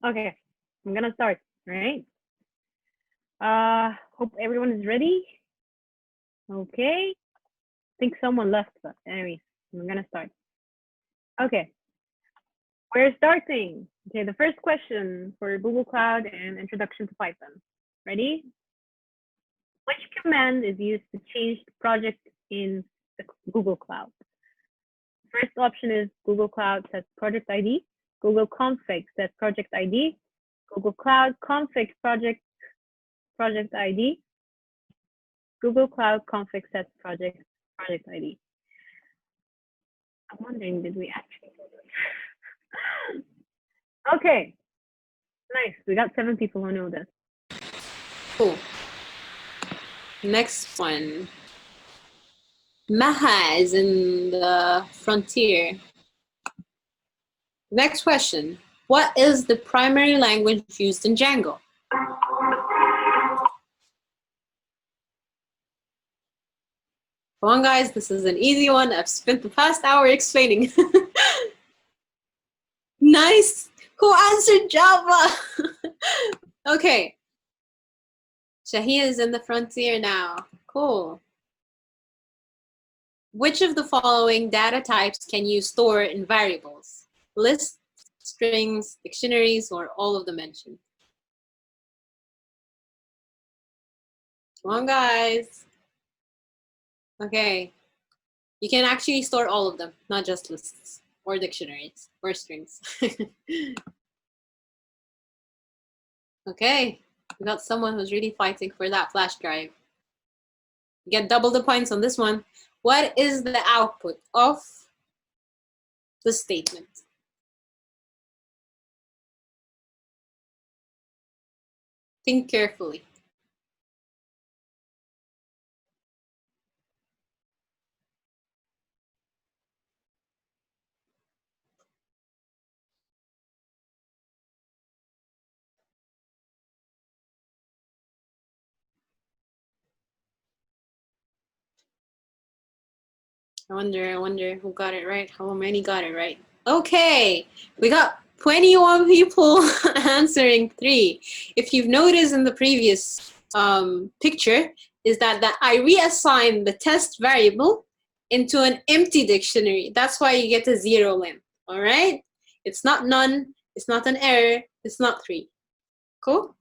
Okay, I'm gonna start, all right? Hope everyone is ready. Okay. I think someone left, but anyways, I'm gonna start. Okay, we're starting. Okay, the first question for Google Cloud and Introduction to Python. Ready? Which command is used to change the project in the Google Cloud? First option is Google Cloud sets project ID, Google config sets project ID, Google Cloud config project ID, Google Cloud config sets project ID. I'm wondering, did we actually do this? Okay, nice. We got 7 people who know this. Cool. Next one. Maha is in the frontier. Next question. What is the primary language used in Django? Come on, guys, this is an easy one. I've spent the past hour explaining. Nice. Who answered Java? Okay. Shaheen is in the frontier now. Cool. Which of the following data types can you store in variables? Lists, strings, dictionaries, or all of the mentioned? Come on, guys. Okay. You can actually store all of them, not just lists or dictionaries or strings. Okay. We got someone who's really fighting for that flash drive. You get double the points on this one. What is the output of the statement? Think carefully. I wonder who got it right. How many got it right? Okay, we got 21 people answering 3. If you've noticed in the previous picture, is that I reassigned the test variable into an empty dictionary. That's why you get a 0 length, all right? It's not none, it's not an error, it's not 3. Cool?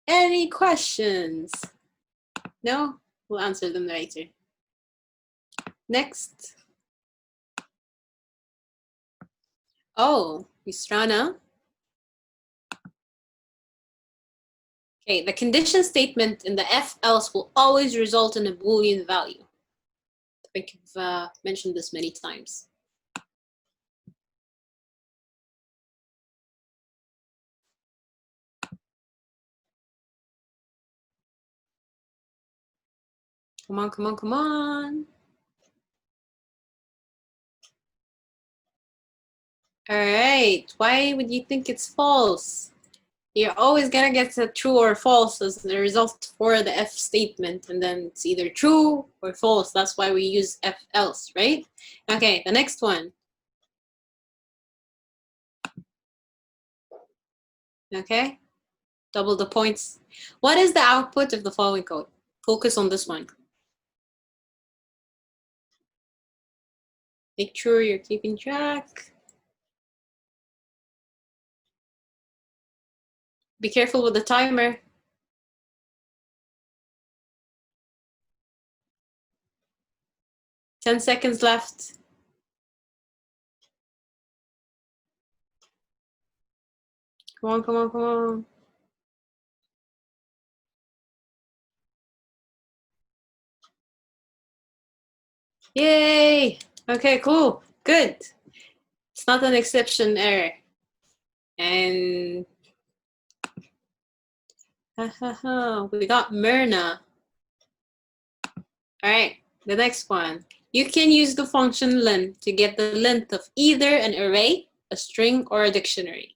Any questions? No? We'll answer them later. Next. Oh, Yusrana. Okay, the condition statement in the if else will always result in a Boolean value. I think I've mentioned this many times. Come on, come on, come on. All right, why would you think it's false? You're always gonna get a true or false as the result for the if statement, and then it's either true or false. That's why we use if else, right? Okay, the next one. Okay, double the points. What is the output of the following code? Focus on this one. Make sure you're keeping track. Be careful with the timer. Ten seconds left. Come on, come on, come on. Yay! Okay, cool. Good. It's not an exception error. And we got Myrna. All right, the next one. You can use the function len to get the length of either an array, a string, or a dictionary.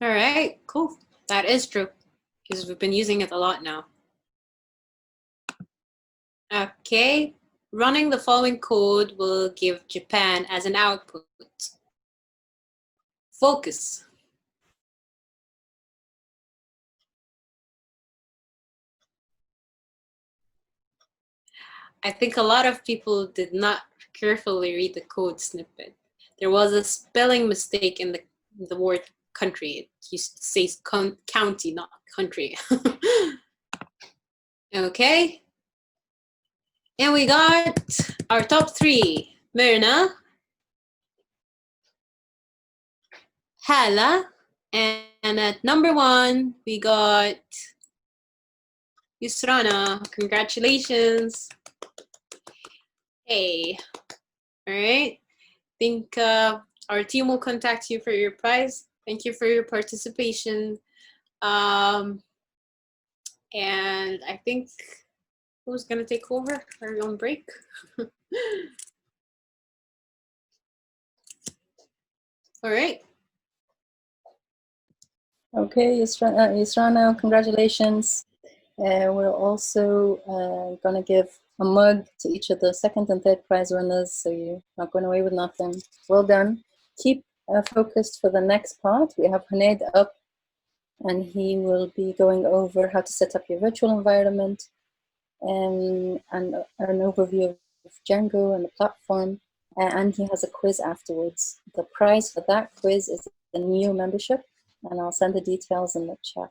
All right, cool. That is true, because we've been using it a lot now. Okay, running the following code will give Japan as an output. Focus. I think a lot of people did not carefully read the code snippet. There was a spelling mistake in the word country. It says county, not country. Okay. And we got our top 3. Myrna, Hala, and at number 1, we got Yusrana. Congratulations. Hey. All right. Think our team will contact you for your prize. Thank you for your participation. And I think who's going to take over? Are we on break? All right. Okay, Yusrana, congratulations. We're also going to give a mug to each of the second and third prize winners, so you're not going away with nothing. Well done. Keep focused for the next part. We have Hunaid up, and he will be going over how to set up your virtual environment and an overview of Django and the platform, and he has a quiz afterwards. The prize for that quiz is a new membership, and I'll send the details in the chat.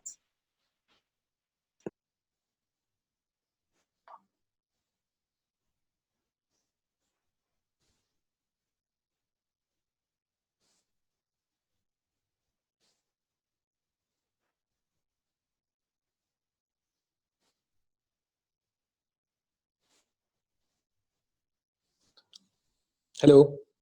Hello.